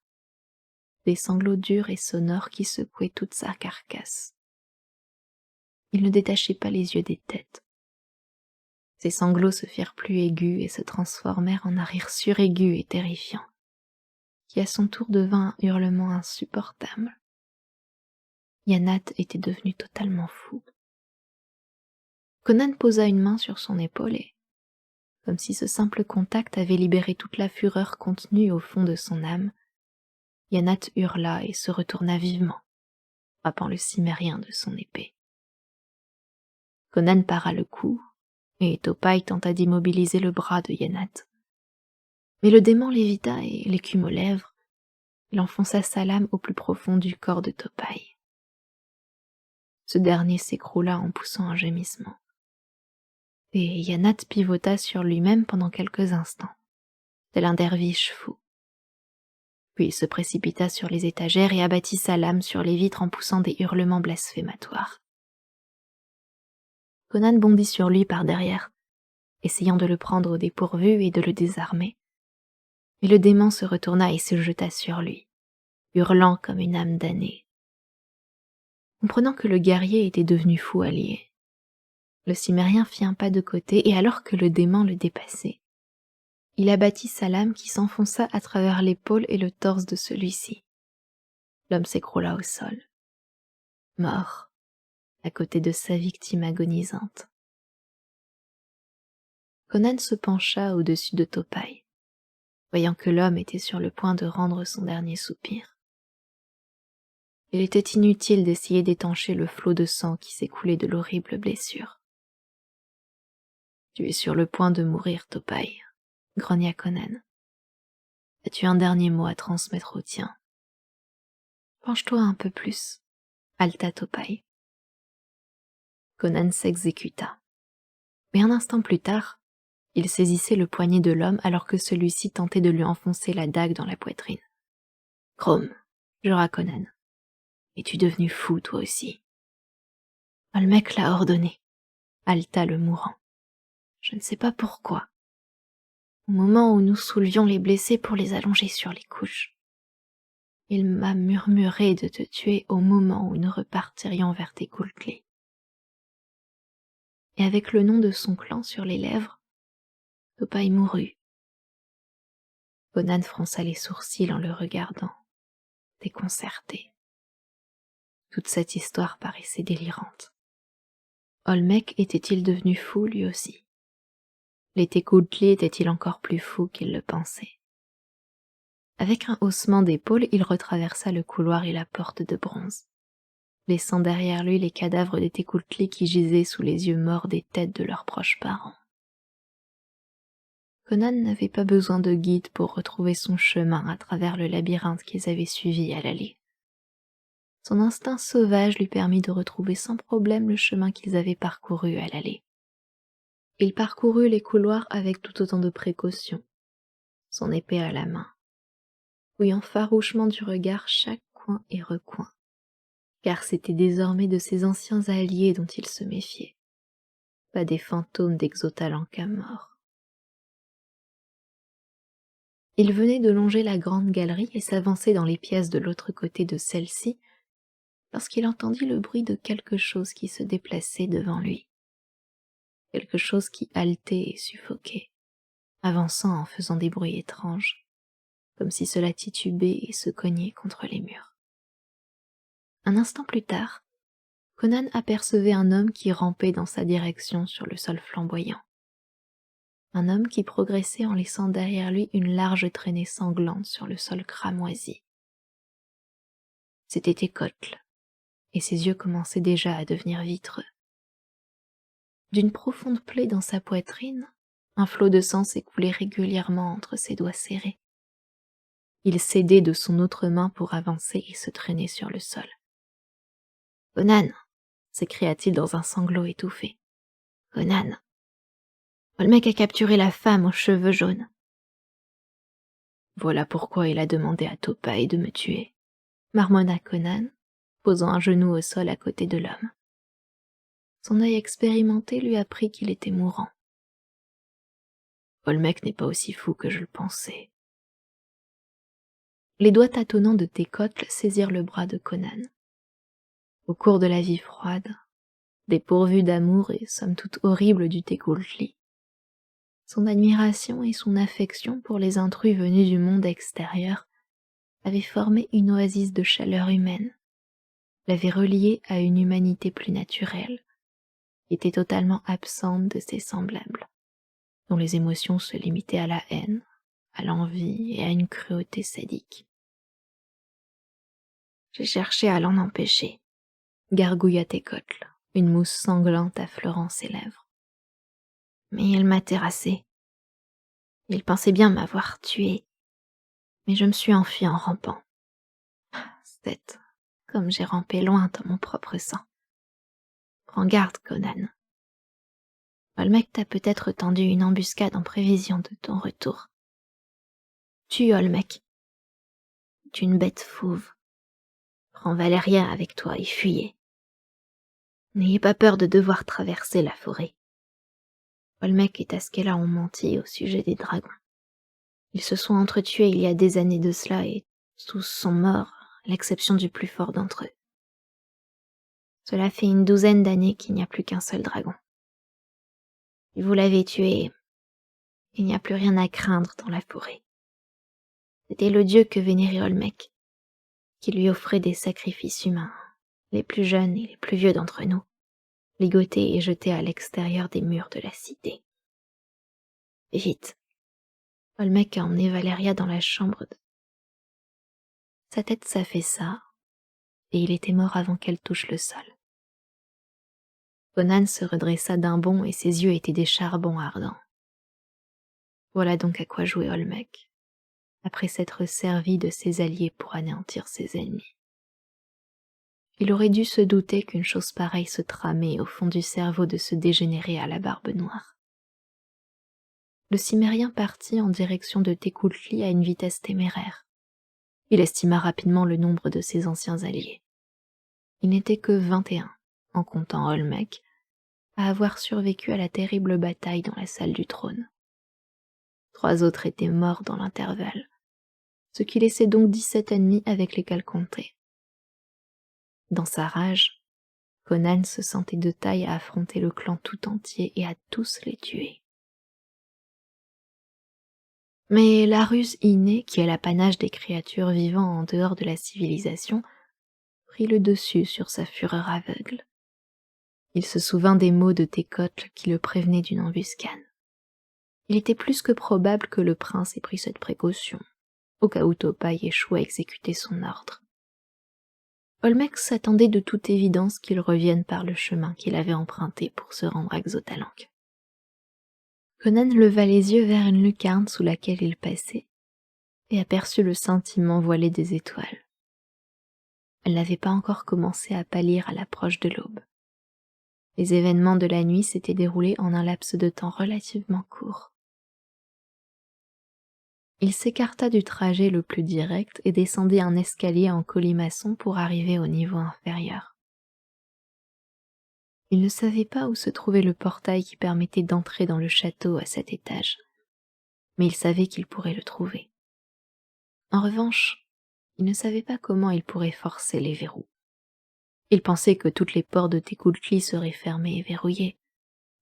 Des sanglots durs et sonores qui secouaient toute sa carcasse. Il ne détachait pas les yeux des têtes. Ses sanglots se firent plus aigus et se transformèrent en un rire suraigu et terrifiant, qui à son tour devint un hurlement insupportable. Yanat était devenu totalement fou. Conan posa une main sur son épaule et, comme si ce simple contact avait libéré toute la fureur contenue au fond de son âme, Yanat hurla et se retourna vivement, frappant le cimérien de son épée. Conan para le coup, et Topaï tenta d'immobiliser le bras de Yanat. Mais le démon lévita et, l'écume aux lèvres, il enfonça sa lame au plus profond du corps de Topaï. Ce dernier s'écroula en poussant un gémissement. Et Yanat pivota sur lui-même pendant quelques instants, tel un derviche fou. Puis il se précipita sur les étagères et abattit sa lame sur les vitres en poussant des hurlements blasphématoires. Conan bondit sur lui par derrière, essayant de le prendre au dépourvu et de le désarmer. Mais le démon se retourna et se jeta sur lui, hurlant comme une âme damnée. Comprenant que le guerrier était devenu fou allié, le Cimmérien fit un pas de côté et alors que le démon le dépassait, il abattit sa lame qui s'enfonça à travers l'épaule et le torse de celui-ci. L'homme s'écroula au sol, mort, à côté de sa victime agonisante. Conan se pencha au-dessus de Topai, voyant que l'homme était sur le point de rendre son dernier soupir. Il était inutile d'essayer d'étancher le flot de sang qui s'écoulait de l'horrible blessure. « Tu es sur le point de mourir, Topai, » grogna Conan. « As-tu un dernier mot à transmettre au tien ?»« Penche-toi un peu plus, » haleta Topai. Conan s'exécuta. Mais un instant plus tard, il saisissait le poignet de l'homme alors que celui-ci tentait de lui enfoncer la dague dans la poitrine. « Chrome, jura Conan. Es-tu devenu fou, toi aussi ?»« Olmec l'a ordonné, » haleta le mourant. « Je ne sais pas pourquoi. Au moment où nous soulevions les blessés pour les allonger sur les couches, il m'a murmuré de te tuer au moment où nous repartirions vers Tékultli. » Et avec le nom de son clan sur les lèvres, Topai mourut. Conan fronça les sourcils en le regardant, déconcerté. Toute cette histoire paraissait délirante. Olmec était-il devenu fou lui aussi? Les Tékultli étaient-ils encore plus fous qu'il le pensait? Avec un haussement d'épaule, il retraversa le couloir et la porte de bronze, laissant derrière lui les cadavres des Tékultli qui gisaient sous les yeux morts des têtes de leurs proches parents. Conan n'avait pas besoin de guide pour retrouver son chemin à travers le labyrinthe qu'ils avaient suivi à l'allée. Son instinct sauvage lui permit de retrouver sans problème le chemin qu'ils avaient parcouru à l'allée. Il parcourut les couloirs avec tout autant de précaution, son épée à la main, fouillant farouchement du regard chaque coin et recoin, car c'étaient désormais de ses anciens alliés dont il se méfiait, pas des fantômes d'Exotalanca mort. Il venait de longer la grande galerie et s'avancer dans les pièces de l'autre côté de celle-ci, lorsqu'il entendit le bruit de quelque chose qui se déplaçait devant lui. Quelque chose qui haletait et suffoquait, avançant en faisant des bruits étranges, comme si cela titubait et se cognait contre les murs. Un instant plus tard, Conan apercevait un homme qui rampait dans sa direction sur le sol flamboyant. Un homme qui progressait en laissant derrière lui une large traînée sanglante sur le sol cramoisi. C'était Tékotl, et ses yeux commençaient déjà à devenir vitreux. D'une profonde plaie dans sa poitrine, un flot de sang s'écoulait régulièrement entre ses doigts serrés. Il s'aidait de son autre main pour avancer et se traîner sur le sol. « Conan !» s'écria-t-il dans un sanglot étouffé. « Conan ! Olmec a capturé la femme aux cheveux jaunes. » « Voilà pourquoi il a demandé à Topai de me tuer, » marmonna Conan, posant un genou au sol à côté de l'homme. Son œil expérimenté lui apprit qu'il était mourant. Olmec n'est pas aussi fou que je le pensais. Les doigts tâtonnants de Tékotl saisirent le bras de Conan. Au cours de la vie froide, dépourvue d'amour et somme toute horrible du Tékultli, son admiration et son affection pour les intrus venus du monde extérieur avaient formé une oasis de chaleur humaine, l'avaient relié à une humanité plus naturelle, qui était totalement absente de ses semblables, dont les émotions se limitaient à la haine, à l'envie et à une cruauté sadique. J'ai cherché à l'en empêcher, gargouilla Tékotl, une mousse sanglante affleurant ses lèvres. Mais il m'a terrassé. Il pensait bien m'avoir tué, mais je me suis enfui en rampant. C'est comme j'ai rampé loin dans mon propre sang. Prends garde, Conan. Olmec t'a peut-être tendu une embuscade en prévision de ton retour. Tue Olmec. Tu es une bête fauve. Prends Valéria avec toi et fuyez. N'ayez pas peur de devoir traverser la forêt. Olmec et Taskela ont menti au sujet des dragons. Ils se sont entretués il y a des années de cela et tous sont morts, à l'exception du plus fort d'entre eux. Cela fait une 12aine d'années qu'il n'y a plus qu'un seul dragon. Si vous l'avez tué, il n'y a plus rien à craindre dans la forêt. C'était le dieu que vénérait Olmec, qui lui offrait des sacrifices humains, les plus jeunes et les plus vieux d'entre nous, ligotés et jetés à l'extérieur des murs de la cité. Vite. Olmec a emmené Valéria dans la chambre de... Sa tête s'affaissa, et il était mort avant qu'elle touche le sol. Conan se redressa d'un bond et ses yeux étaient des charbons ardents. Voilà donc à quoi jouait Olmec, après s'être servi de ses alliés pour anéantir ses ennemis. Il aurait dû se douter qu'une chose pareille se tramait au fond du cerveau de ce dégénéré à la barbe noire. Le Cimmérien partit en direction de Técuhtli à une vitesse téméraire. Il estima rapidement le nombre de ses anciens alliés. Il n'était que 21, en comptant Olmec, à avoir survécu à la terrible bataille dans la salle du trône. 3 autres étaient morts dans l'intervalle, ce qui laissait donc 17 ennemis avec lesquels compter. Dans sa rage, Conan se sentait de taille à affronter le clan tout entier et à tous les tuer. Mais la ruse innée, qui est l'apanage des créatures vivant en dehors de la civilisation, prit le dessus sur sa fureur aveugle. Il se souvint des mots de Técotl qui le prévenaient d'une embuscade. Il était plus que probable que le prince ait pris cette précaution, au cas où Topaï échoue à exécuter son ordre. Olmec s'attendait de toute évidence qu'il revienne par le chemin qu'il avait emprunté pour se rendre à Xotalanc. Conan leva les yeux vers une lucarne sous laquelle il passait et aperçut le scintillement voilé des étoiles. Elle n'avait pas encore commencé à pâlir à l'approche de l'aube. Les événements de la nuit s'étaient déroulés en un laps de temps relativement court. Il s'écarta du trajet le plus direct et descendit un escalier en colimaçon pour arriver au niveau inférieur. Il ne savait pas où se trouvait le portail qui permettait d'entrer dans le château à cet étage, mais il savait qu'il pourrait le trouver. En revanche, il ne savait pas comment il pourrait forcer les verrous. Il pensait que toutes les portes de Técuhtli seraient fermées et verrouillées,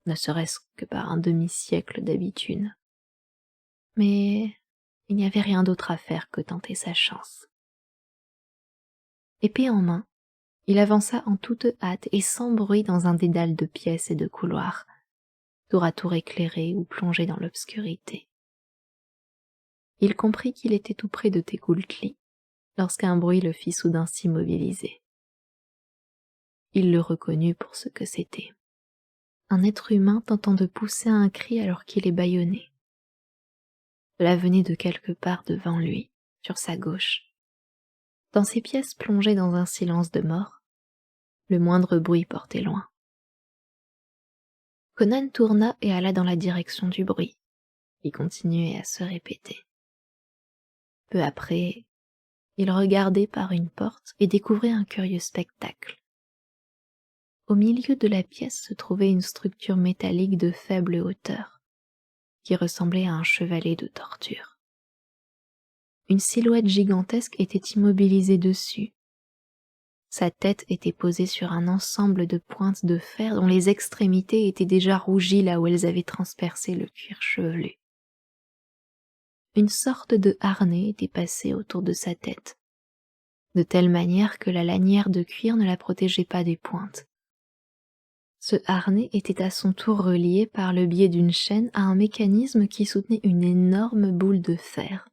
ne serait-ce que par un demi-siècle d'habitude. Mais il n'y avait rien d'autre à faire que tenter sa chance. Épée en main, il avança en toute hâte et sans bruit dans un dédale de pièces et de couloirs, tour à tour éclairés ou plongés dans l'obscurité. Il comprit qu'il était tout près de Técuhtli, lorsqu'un bruit le fit soudain s'immobiliser. Il le reconnut pour ce que c'était. Un être humain tentant de pousser un cri alors qu'il est bâillonné. Cela venait de quelque part devant lui, sur sa gauche. Dans ces pièces plongées dans un silence de mort, le moindre bruit portait loin. Conan tourna et alla dans la direction du bruit, qui continuait à se répéter. Peu après, il regardait par une porte et découvrait un curieux spectacle. Au milieu de la pièce se trouvait une structure métallique de faible hauteur, qui ressemblait à un chevalet de torture. Une silhouette gigantesque était immobilisée dessus. Sa tête était posée sur un ensemble de pointes de fer dont les extrémités étaient déjà rougies là où elles avaient transpercé le cuir chevelu. Une sorte de harnais était passé autour de sa tête, de telle manière que la lanière de cuir ne la protégeait pas des pointes. Ce harnais était à son tour relié par le biais d'une chaîne à un mécanisme qui soutenait une énorme boule de fer,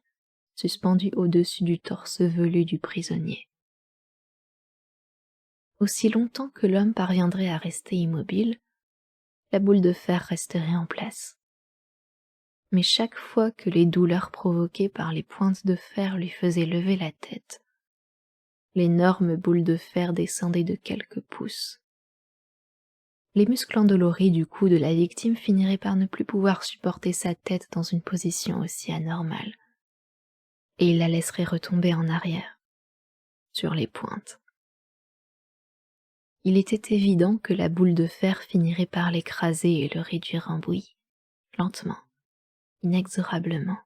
suspendue au-dessus du torse velu du prisonnier. Aussi longtemps que l'homme parviendrait à rester immobile, la boule de fer resterait en place. Mais chaque fois que les douleurs provoquées par les pointes de fer lui faisaient lever la tête, l'énorme boule de fer descendait de quelques pouces. Les muscles endoloris du cou de la victime finiraient par ne plus pouvoir supporter sa tête dans une position aussi anormale, et il la laisserait retomber en arrière, sur les pointes. Il était évident que la boule de fer finirait par l'écraser et le réduire en bouillie, lentement, inexorablement.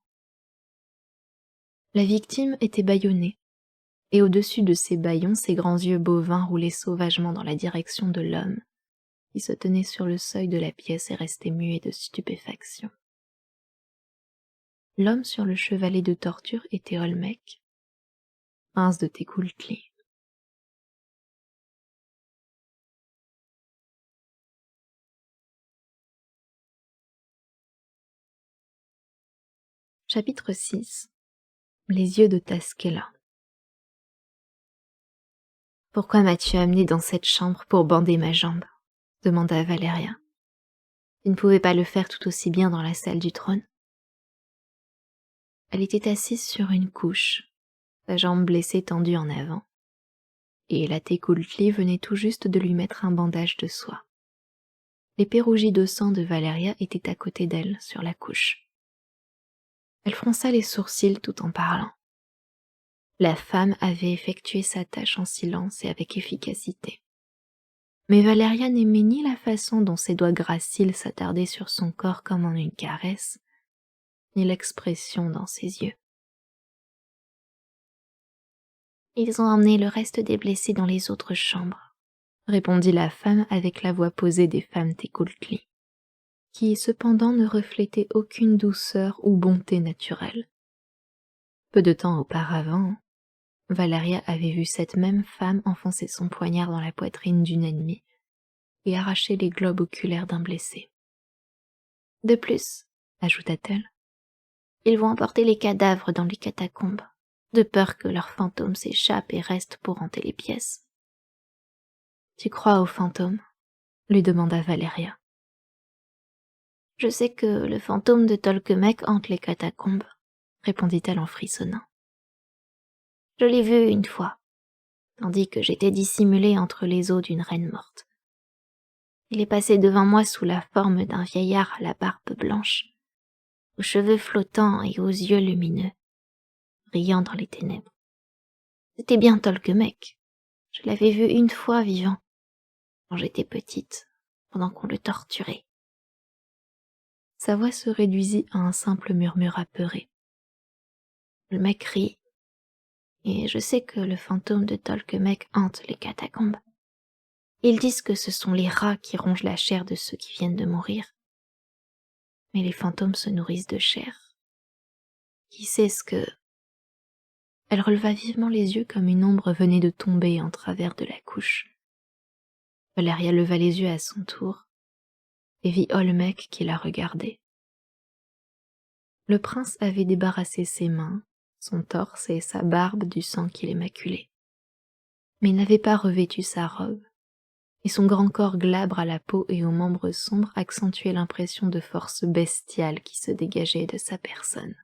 La victime était bâillonnée, et au-dessus de ses bâillons, ses grands yeux bovins roulaient sauvagement dans la direction de l'homme, qui se tenait sur le seuil de la pièce et restait muet de stupéfaction. L'homme sur le chevalet de torture était Olmec, prince de Técuhltli. Chapitre 6. Les yeux de Taskela. « Pourquoi m'as-tu amené dans cette chambre pour bander ma jambe ?» demanda Valeria. « Tu ne pouvais pas le faire tout aussi bien dans la salle du trône ?» Elle était assise sur une couche, sa jambe blessée tendue en avant, et la Técuhltli venait tout juste de lui mettre un bandage de soie. L'épée rougie de sang de Valeria était à côté d'elle, sur la couche. Elle fronça les sourcils tout en parlant. La femme avait effectué sa tâche en silence et avec efficacité. Mais Valeria n'aimait ni la façon dont ses doigts graciles s'attardaient sur son corps comme en une caresse, ni l'expression dans ses yeux. « Ils ont emmené le reste des blessés dans les autres chambres, » répondit la femme avec la voix posée des femmes Técuhltli, qui cependant ne reflétait aucune douceur ou bonté naturelle. Peu de temps auparavant, Valeria avait vu cette même femme enfoncer son poignard dans la poitrine d'une ennemie et arracher les globes oculaires d'un blessé. « De plus, » ajouta-t-elle, « ils vont emporter les cadavres dans les catacombes, de peur que leurs fantômes s'échappent et restent pour hanter les pièces. »« Tu crois aux fantômes ?» lui demanda Valeria. « Je sais que le fantôme de Tolkemec hante les catacombes, » répondit-elle en frissonnant. « Je l'ai vu une fois, tandis que j'étais dissimulée entre les os d'une reine morte. Il est passé devant moi sous la forme d'un vieillard à la barbe blanche, aux cheveux flottants et aux yeux lumineux, brillant dans les ténèbres. C'était bien Tolkemec. Je l'avais vu une fois vivant, quand j'étais petite, pendant qu'on le torturait. » Sa voix se réduisit à un simple murmure apeuré. Le mec rit, et je sais que le fantôme de Tolkemec hante les catacombes. Ils disent que ce sont les rats qui rongent la chair de ceux qui viennent de mourir. Mais les fantômes se nourrissent de chair. Qui sait ce que... Elle releva vivement les yeux comme une ombre venait de tomber en travers de la couche. Valeria leva les yeux à son tour et vit Olmec qui la regardait. Le prince avait débarrassé ses mains, son torse et sa barbe du sang qui les maculait. Mais il n'avait pas revêtu sa robe, et son grand corps glabre à la peau et aux membres sombres accentuait l'impression de force bestiale qui se dégageait de sa personne.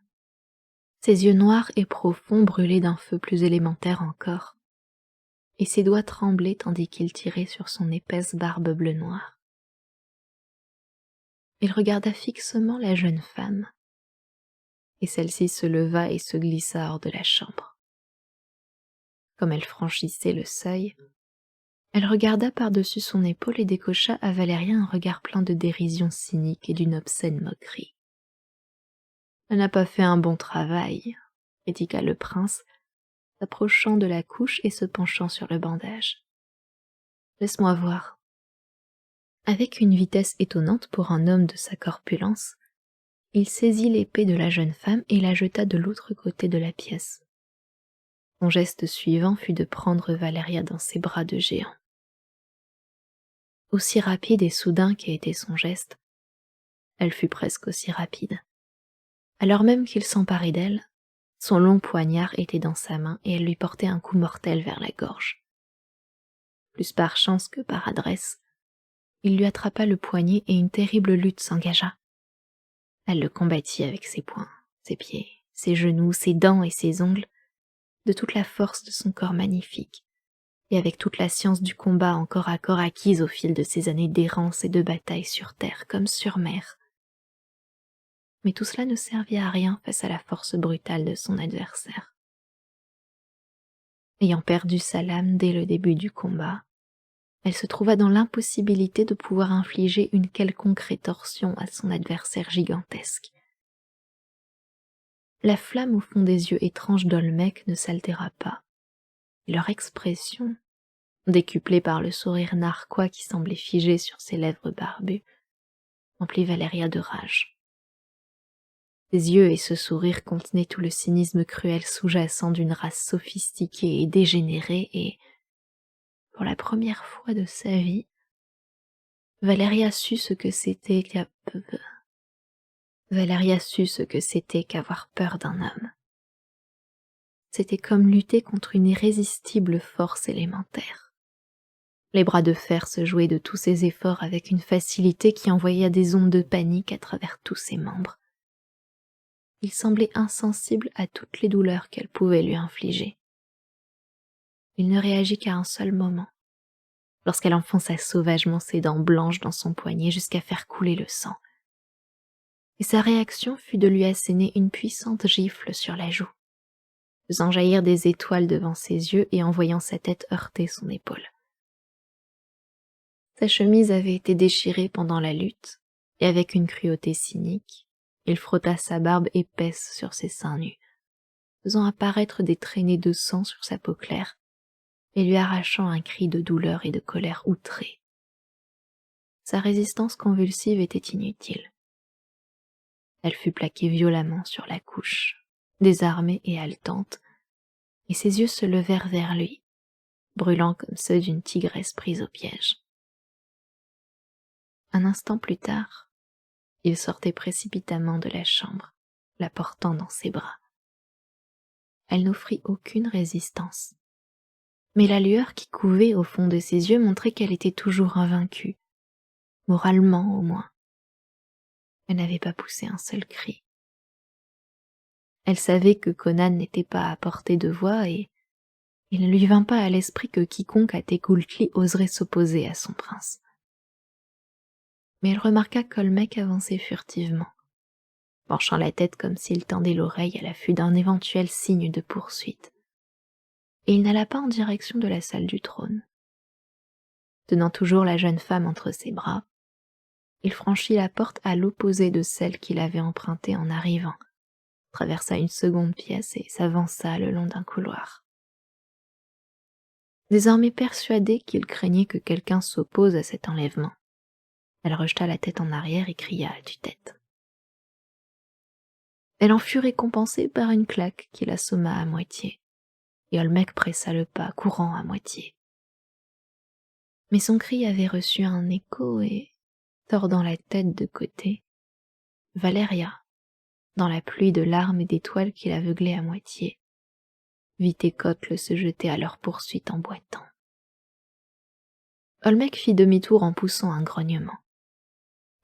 Ses yeux noirs et profonds brûlaient d'un feu plus élémentaire encore, et ses doigts tremblaient tandis qu'il tirait sur son épaisse barbe bleu-noir. Il regarda fixement la jeune femme, et celle-ci se leva et se glissa hors de la chambre. Comme elle franchissait le seuil, elle regarda par-dessus son épaule et décocha à Valeria un regard plein de dérision cynique et d'une obscène moquerie. « Elle n'a pas fait un bon travail, » critiqua le prince, s'approchant de la couche et se penchant sur le bandage. « Laisse-moi voir. » Avec une vitesse étonnante pour un homme de sa corpulence, il saisit l'épée de la jeune femme et la jeta de l'autre côté de la pièce. Son geste suivant fut de prendre Valeria dans ses bras de géant. Aussi rapide et soudain qu'était son geste, elle fut presque aussi rapide. Alors même qu'il s'emparait d'elle, son long poignard était dans sa main et elle lui portait un coup mortel vers la gorge. Plus par chance que par adresse, il lui attrapa le poignet et une terrible lutte s'engagea. Elle le combattit avec ses poings, ses pieds, ses genoux, ses dents et ses ongles, de toute la force de son corps magnifique, et avec toute la science du combat en corps à corps acquise au fil de ses années d'errance et de bataille sur terre comme sur mer. Mais tout cela ne servit à rien face à la force brutale de son adversaire. Ayant perdu sa lame dès le début du combat, elle se trouva dans l'impossibilité de pouvoir infliger une quelconque rétorsion à son adversaire gigantesque. La flamme au fond des yeux étranges d'Olmec ne s'altéra pas, et leur expression, décuplée par le sourire narquois qui semblait figé sur ses lèvres barbues, emplit Valeria de rage. Ses yeux et ce sourire contenaient tout le cynisme cruel sous-jacent d'une race sophistiquée et dégénérée, et, pour la première fois de sa vie, Valeria sut ce que c'était qu'avoir peur d'un homme. C'était comme lutter contre une irrésistible force élémentaire. Les bras de fer se jouaient de tous ses efforts avec une facilité qui envoya des ondes de panique à travers tous ses membres. Il semblait insensible à toutes les douleurs qu'elle pouvait lui infliger. Il ne réagit qu'à un seul moment, lorsqu'elle enfonça sauvagement ses dents blanches dans son poignet jusqu'à faire couler le sang. Et sa réaction fut de lui asséner une puissante gifle sur la joue, faisant jaillir des étoiles devant ses yeux et envoyant sa tête heurter son épaule. Sa chemise avait été déchirée pendant la lutte, et avec une cruauté cynique, il frotta sa barbe épaisse sur ses seins nus, faisant apparaître des traînées de sang sur sa peau claire, et lui arrachant un cri de douleur et de colère outrée. Sa résistance convulsive était inutile. Elle fut plaquée violemment sur la couche, désarmée et haletante, et ses yeux se levèrent vers lui, brûlants comme ceux d'une tigresse prise au piège. Un instant plus tard, il sortait précipitamment de la chambre, la portant dans ses bras. Elle n'offrit aucune résistance, mais la lueur qui couvait au fond de ses yeux montrait qu'elle était toujours invaincue, moralement au moins. Elle n'avait pas poussé un seul cri. Elle savait que Conan n'était pas à portée de voix et il ne lui vint pas à l'esprit que quiconque à Tecuhltli oserait s'opposer à son prince. Mais elle remarqua qu'Olmec avançait furtivement, penchant la tête comme s'il tendait l'oreille à l'affût d'un éventuel signe de poursuite. Et il n'alla pas en direction de la salle du trône. Tenant toujours la jeune femme entre ses bras, il franchit la porte à l'opposé de celle qu'il avait empruntée en arrivant, traversa une seconde pièce et s'avança le long d'un couloir. Désormais persuadée qu'il craignait que quelqu'un s'oppose à cet enlèvement, elle rejeta la tête en arrière et cria à tue-tête. Elle en fut récompensée par une claque qui l'assomma à moitié, et Olmec pressa le pas, courant à moitié. Mais son cri avait reçu un écho et, tordant la tête de côté, Valeria, dans la pluie de larmes et d'étoiles qui l'aveuglait à moitié, vit Tecuhltli se jeter à leur poursuite en boitant. Olmec fit demi-tour en poussant un grognement.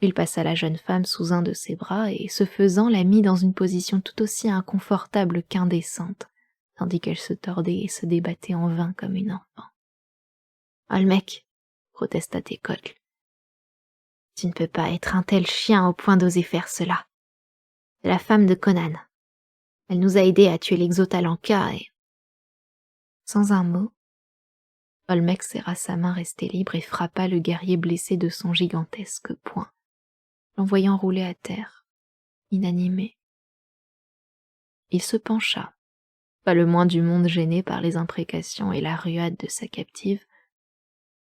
Il passa la jeune femme sous un de ses bras et, ce faisant, la mit dans une position tout aussi inconfortable qu'indécente, tandis qu'elle se tordait et se débattait en vain comme une enfant. « Olmec, protesta Tecuhltli, tu ne peux pas être un tel chien au point d'oser faire cela. C'est la femme de Conan. Elle nous a aidés à tuer l'Exotalanka et... » Sans un mot, Olmec serra sa main restée libre et frappa le guerrier blessé de son gigantesque poing, l'envoyant rouler à terre, inanimé. Il se pencha, pas le moins du monde gêné par les imprécations et la ruade de sa captive,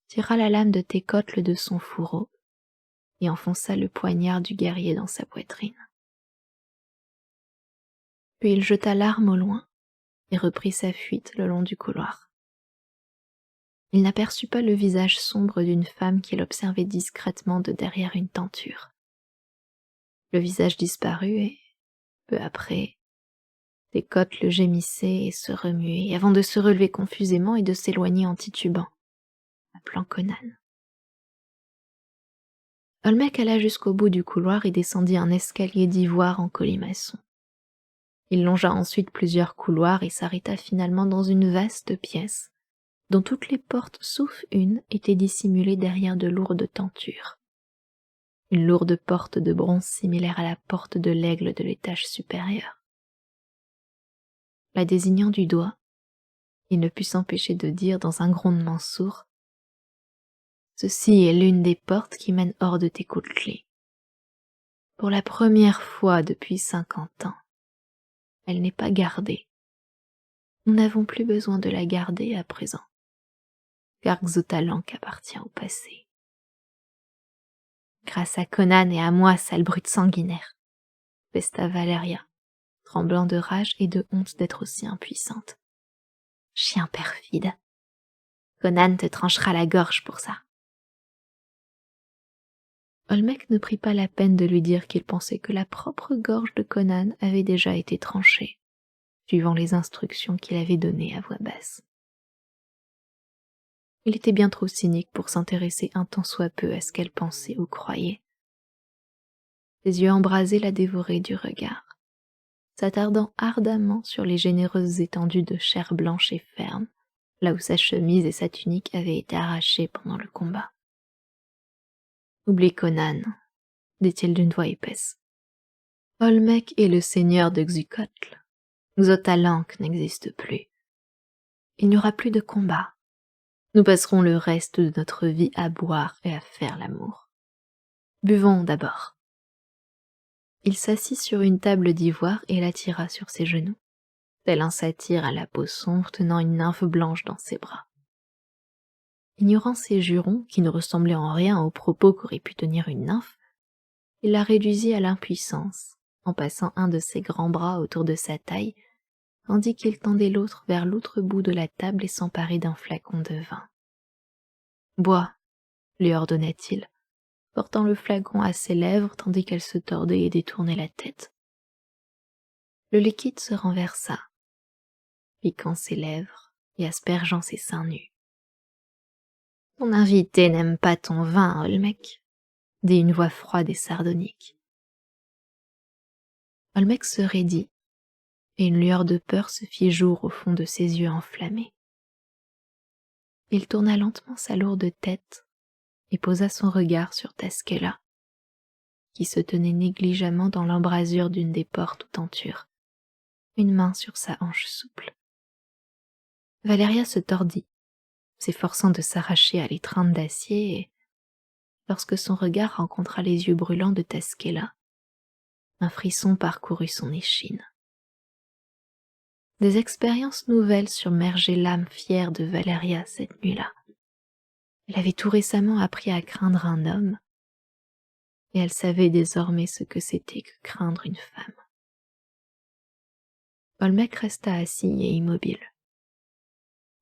tira la lame de Tecuhltli de son fourreau et enfonça le poignard du guerrier dans sa poitrine. Puis il jeta l'arme au loin et reprit sa fuite le long du couloir. Il n'aperçut pas le visage sombre d'une femme qu'il observait discrètement de derrière une tenture. Le visage disparut et, peu après, Tecuhltli gémissait et se remuait avant de se relever confusément et de s'éloigner en titubant, appelant Conan. Olmec alla jusqu'au bout du couloir et descendit un escalier d'ivoire en colimaçon. Il longea ensuite plusieurs couloirs et s'arrêta finalement dans une vaste pièce, dont toutes les portes sauf une étaient dissimulées derrière de lourdes tentures. Une lourde porte de bronze similaire à la porte de l'aigle de l'étage supérieur. La désignant du doigt, il ne put s'empêcher de dire dans un grondement sourd: « Ceci est l'une des portes qui mènent hors de tes côtes-clés. Pour la première fois depuis 50 ans, elle n'est pas gardée. Nous n'avons plus besoin de la garder à présent, car Xotalanc appartient au passé. Grâce à Conan et à moi, sale brute sanguinaire, pesta Valeria, tremblant de rage et de honte d'être aussi impuissante. Chien perfide, Conan te tranchera la gorge pour ça. » Olmec ne prit pas la peine de lui dire qu'il pensait que la propre gorge de Conan avait déjà été tranchée, suivant les instructions qu'il avait données à voix basse. Il était bien trop cynique pour s'intéresser un tant soit peu à ce qu'elle pensait ou croyait. Ses yeux embrasés la dévoraient du regard, s'attardant ardemment sur les généreuses étendues de chair blanche et ferme, là où sa chemise et sa tunique avaient été arrachées pendant le combat. « Oublie Conan, » dit-il d'une voix épaisse. « Olmec est le seigneur de Xuchotl. Xotalanc n'existe plus. Il n'y aura plus de combat. Nous passerons le reste de notre vie à boire et à faire l'amour. Buvons d'abord. » Il s'assit sur une table d'ivoire et l'attira sur ses genoux, tel un satyre à la peau sombre tenant une nymphe blanche dans ses bras. Ignorant ses jurons, qui ne ressemblaient en rien aux propos qu'aurait pu tenir une nymphe, il la réduisit à l'impuissance, en passant un de ses grands bras autour de sa taille, tandis qu'il tendait l'autre vers l'autre bout de la table et s'emparait d'un flacon de vin. « Bois, » lui ordonna-t-il, portant le flacon à ses lèvres tandis qu'elle se tordait et détournait la tête. Le liquide se renversa, piquant ses lèvres et aspergeant ses seins nus. « Ton invité n'aime pas ton vin, Olmec, » dit une voix froide et sardonique. Olmec se raidit, et une lueur de peur se fit jour au fond de ses yeux enflammés. Il tourna lentement sa lourde tête et posa son regard sur Tasquela, qui se tenait négligemment dans l'embrasure d'une des portes ou tentures, une main sur sa hanche souple. Valeria se tordit, s'efforçant de s'arracher à l'étreinte d'acier, et, lorsque son regard rencontra les yeux brûlants de Tasquela, un frisson parcourut son échine. Des expériences nouvelles submergeaient l'âme fière de Valeria cette nuit-là. Elle avait tout récemment appris à craindre un homme, et elle savait désormais ce que c'était que craindre une femme. Olmec resta assis et immobile,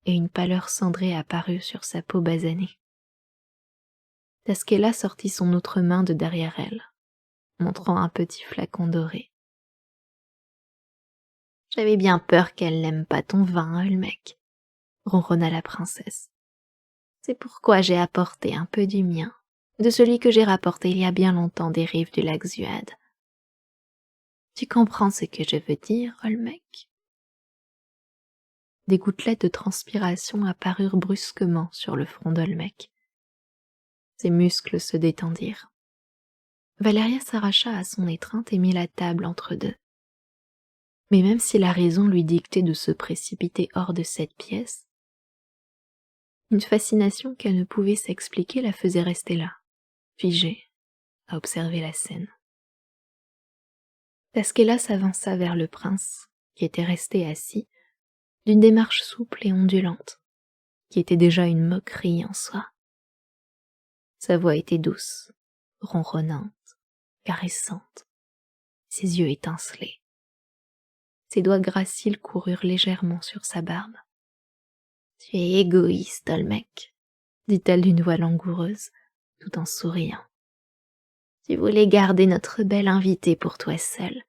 et une pâleur cendrée apparut sur sa peau basanée. Tasquela sortit son autre main de derrière elle, montrant un petit flacon doré. « J'avais bien peur qu'elle n'aime pas ton vin, Olmec, » ronronna la princesse. « C'est pourquoi j'ai apporté un peu du mien, de celui que j'ai rapporté il y a bien longtemps des rives du lac Zuad. Tu comprends ce que je veux dire, Olmec ?» Des gouttelettes de transpiration apparurent brusquement sur le front d'Olmec. Ses muscles se détendirent. Valeria s'arracha à son étreinte et mit la table entre deux. Mais même si la raison lui dictait de se précipiter hors de cette pièce, une fascination qu'elle ne pouvait s'expliquer la faisait rester là, figée, à observer la scène. Tasquela s'avança vers le prince, qui était resté assis, d'une démarche souple et ondulante, qui était déjà une moquerie en soi. Sa voix était douce, ronronnante, caressante, ses yeux étincelaient. Ses doigts graciles coururent légèrement sur sa barbe. « Tu es égoïste, Olmec, » dit-elle d'une voix langoureuse, tout en souriant. « Tu voulais garder notre belle invitée pour toi seule,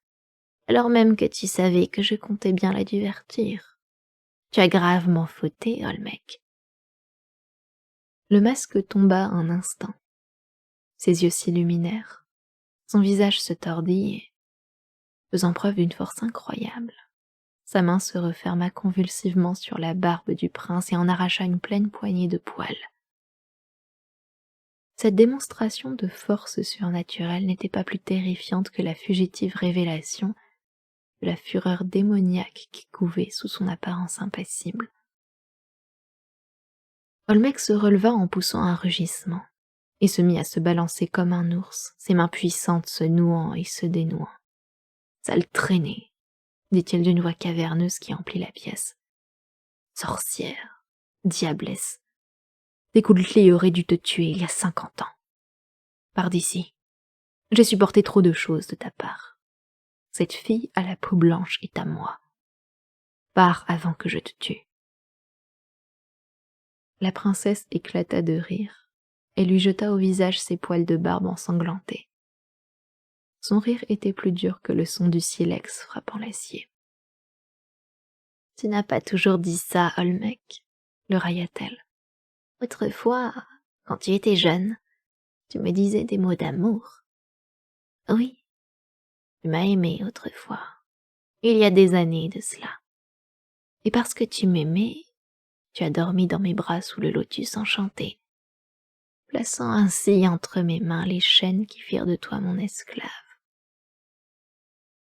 alors même que tu savais que je comptais bien la divertir. Tu as gravement fauté, Olmec. » Le masque tomba un instant. Ses yeux s'illuminèrent, son visage se tordit et, faisant preuve d'une force incroyable, Sa main se referma convulsivement sur la barbe du prince et en arracha une pleine poignée de poils. Cette démonstration de force surnaturelle n'était pas plus terrifiante que la fugitive révélation de la fureur démoniaque qui couvait sous son apparence impassible. Olmec se releva en poussant un rugissement et se mit à se balancer comme un ours, ses mains puissantes se nouant et se dénouant. « Sale traînée !» dit-il d'une voix caverneuse qui emplit la pièce. « Sorcière, diablesse, des coups de clé auraient dû te tuer il y a 50 ans. Pars d'ici, j'ai supporté trop de choses de ta part. Cette fille à la peau blanche est à moi. Pars avant que je te tue. » La princesse éclata de rire et lui jeta au visage ses poils de barbe ensanglantés. Son rire était plus dur que le son du silex frappant l'acier. « Tu n'as pas toujours dit ça, Olmec, » le railla-t-elle. « Autrefois, quand tu étais jeune, tu me disais des mots d'amour. Oui, tu m'as aimé autrefois, il y a des années de cela. Et parce que tu m'aimais, tu as dormi dans mes bras sous le lotus enchanté, plaçant ainsi entre mes mains les chaînes qui firent de toi mon esclave.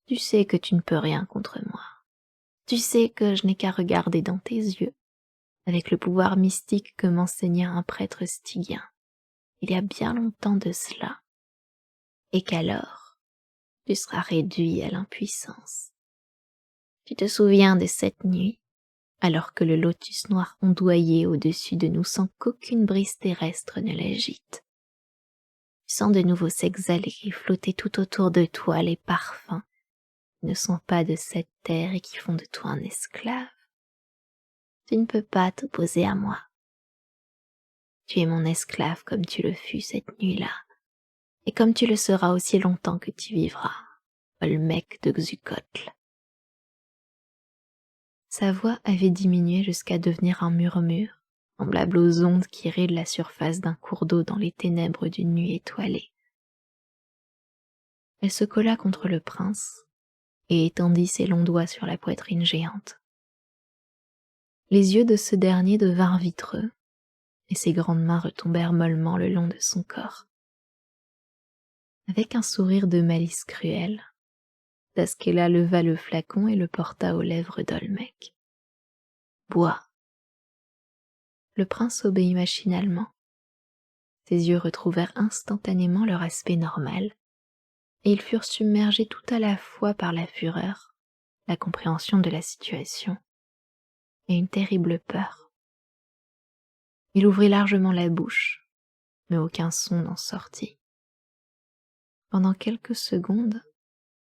Tu sais que tu ne peux rien contre moi. Tu sais que je n'ai qu'à regarder dans tes yeux, avec le pouvoir mystique que m'enseigna un prêtre stygien, il y a bien longtemps de cela, et qu'alors tu seras réduit à l'impuissance. Tu te souviens de cette nuit, alors que le lotus noir ondoyait au-dessus de nous sans qu'aucune brise terrestre ne l'agite. Tu sens de nouveau s'exhaler et flotter tout autour de toi les parfums qui ne sont pas de cette terre et qui font de toi un esclave. Tu ne peux pas t'opposer à moi. Tu es mon esclave comme tu le fus cette nuit-là, et comme tu le seras aussi longtemps que tu vivras, Olmec de Xuchotl. » Sa voix avait diminué jusqu'à devenir un murmure, semblable aux ondes qui rient de la surface d'un cours d'eau dans les ténèbres d'une nuit étoilée. Elle se colla contre le prince et étendit ses longs doigts sur la poitrine géante. Les yeux de ce dernier devinrent vitreux, et ses grandes mains retombèrent mollement le long de son corps. Avec un sourire de malice cruelle, Tasquela leva le flacon et le porta aux lèvres d'Olmec. « Bois. » Le prince obéit machinalement. Ses yeux retrouvèrent instantanément leur aspect normal, et ils furent submergés tout à la fois par la fureur, la compréhension de la situation, et une terrible peur. Il ouvrit largement la bouche, mais aucun son n'en sortit. Pendant quelques secondes,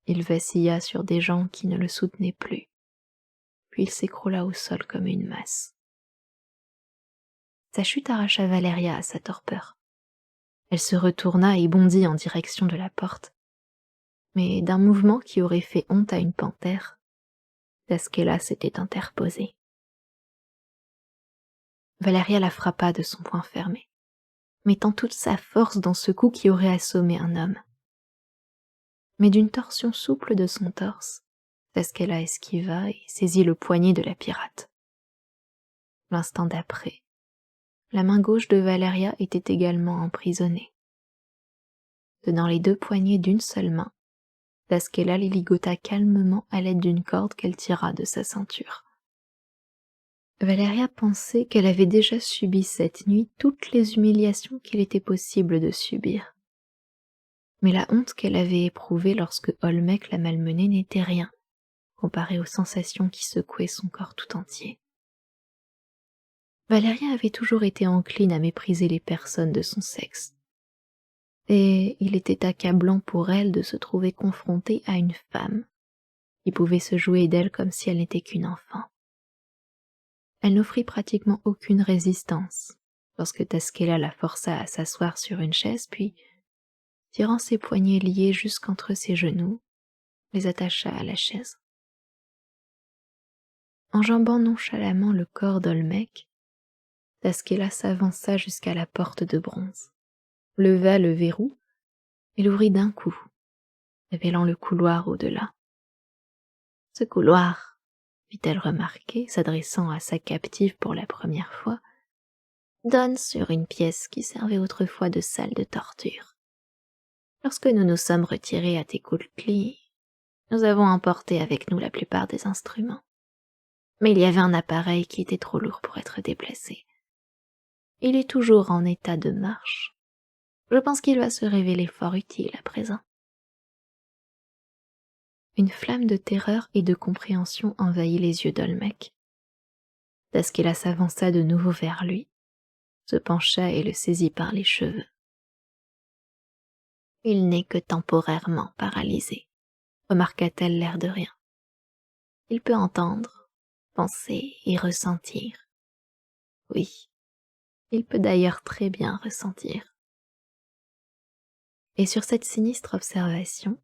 il vacilla sur des jambes qui ne le soutenaient plus, puis il s'écroula au sol comme une masse. Sa chute arracha Valeria à sa torpeur. Elle se retourna et bondit en direction de la porte, mais d'un mouvement qui aurait fait honte à une panthère, Tasquela s'était interposée. Valeria la frappa de son poing fermé, mettant toute sa force dans ce coup qui aurait assommé un homme. Mais d'une torsion souple de son torse, Tasquela esquiva et saisit le poignet de la pirate. L'instant d'après, la main gauche de Valeria était également emprisonnée. Tenant les deux poignets d'une seule main, Tasquela les ligota calmement à l'aide d'une corde qu'elle tira de sa ceinture. Valeria pensait qu'elle avait déjà subi cette nuit toutes les humiliations qu'il était possible de subir. Mais la honte qu'elle avait éprouvée lorsque Olmec la malmenait n'était rien, comparée aux sensations qui secouaient son corps tout entier. Valeria avait toujours été encline à mépriser les personnes de son sexe, et il était accablant pour elle de se trouver confrontée à une femme qui pouvait se jouer d'elle comme si elle n'était qu'une enfant. Elle n'offrit pratiquement aucune résistance lorsque Tasquela la força à s'asseoir sur une chaise, puis, tirant ses poignets liés jusqu'entre ses genoux, les attacha à la chaise. Enjambant nonchalamment le corps d'Olmec, Tasquela s'avança jusqu'à la porte de bronze, leva le verrou et l'ouvrit d'un coup, révélant le couloir au-delà. Ce couloir, fit-elle remarquer, s'adressant à sa captive pour la première fois, donne sur une pièce qui servait autrefois de salle de torture. Lorsque nous nous sommes retirés à Tecuhltli, nous avons emporté avec nous la plupart des instruments. Mais il y avait un appareil qui était trop lourd pour être déplacé. Il est toujours en état de marche. Je pense qu'il va se révéler fort utile à présent. Une flamme de terreur et de compréhension envahit les yeux d'Olmec. Taskela s'avança de nouveau vers lui, se pencha et le saisit par les cheveux. Il n'est que temporairement paralysé, remarqua-t-elle l'air de rien. Il peut entendre, penser et ressentir. Oui, il peut d'ailleurs très bien ressentir. Et sur cette sinistre observation,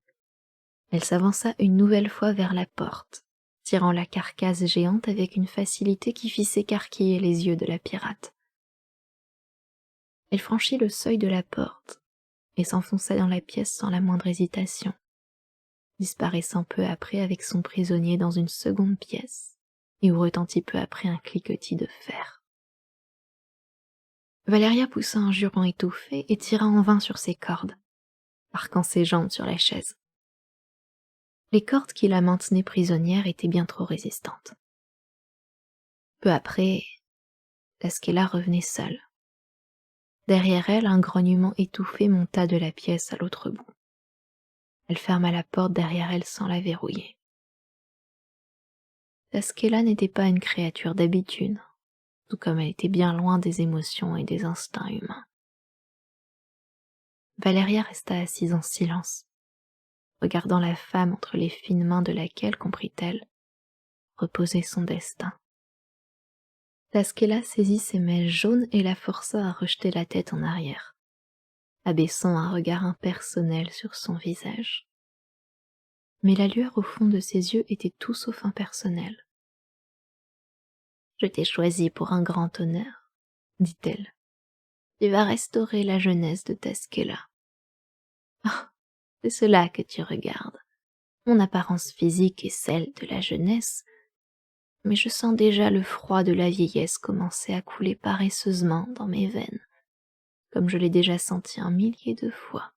elle s'avança une nouvelle fois vers la porte, tirant la carcasse géante avec une facilité qui fit s'écarquiller les yeux de la pirate. Elle franchit le seuil de la porte et s'enfonça dans la pièce sans la moindre hésitation, disparaissant peu après avec son prisonnier dans une seconde pièce, et où retentit peu après un cliquetis de fer. Valeria poussa un juron étouffé et tira en vain sur ses cordes, arquant ses jambes sur la chaise. Les cordes qui la maintenaient prisonnière étaient bien trop résistantes. Peu après, Taskela revenait seule. Derrière elle, un grognement étouffé monta de la pièce à l'autre bout. Elle ferma la porte derrière elle sans la verrouiller. Taskela n'était pas une créature d'habitude, tout comme elle était bien loin des émotions et des instincts humains. Valeria resta assise en silence, regardant la femme entre les fines mains de laquelle, comprit-elle, reposait son destin. Taskela saisit ses mèches jaunes et la força à rejeter la tête en arrière, abaissant un regard impersonnel sur son visage. Mais la lueur au fond de ses yeux était tout sauf impersonnelle. « Je t'ai choisi pour un grand honneur, » dit-elle. « Tu vas restaurer la jeunesse de Taskela. Ah, c'est cela que tu regardes. Mon apparence physique est celle de la jeunesse, mais je sens déjà le froid de la vieillesse commencer à couler paresseusement dans mes veines, comme je l'ai déjà senti un millier de fois.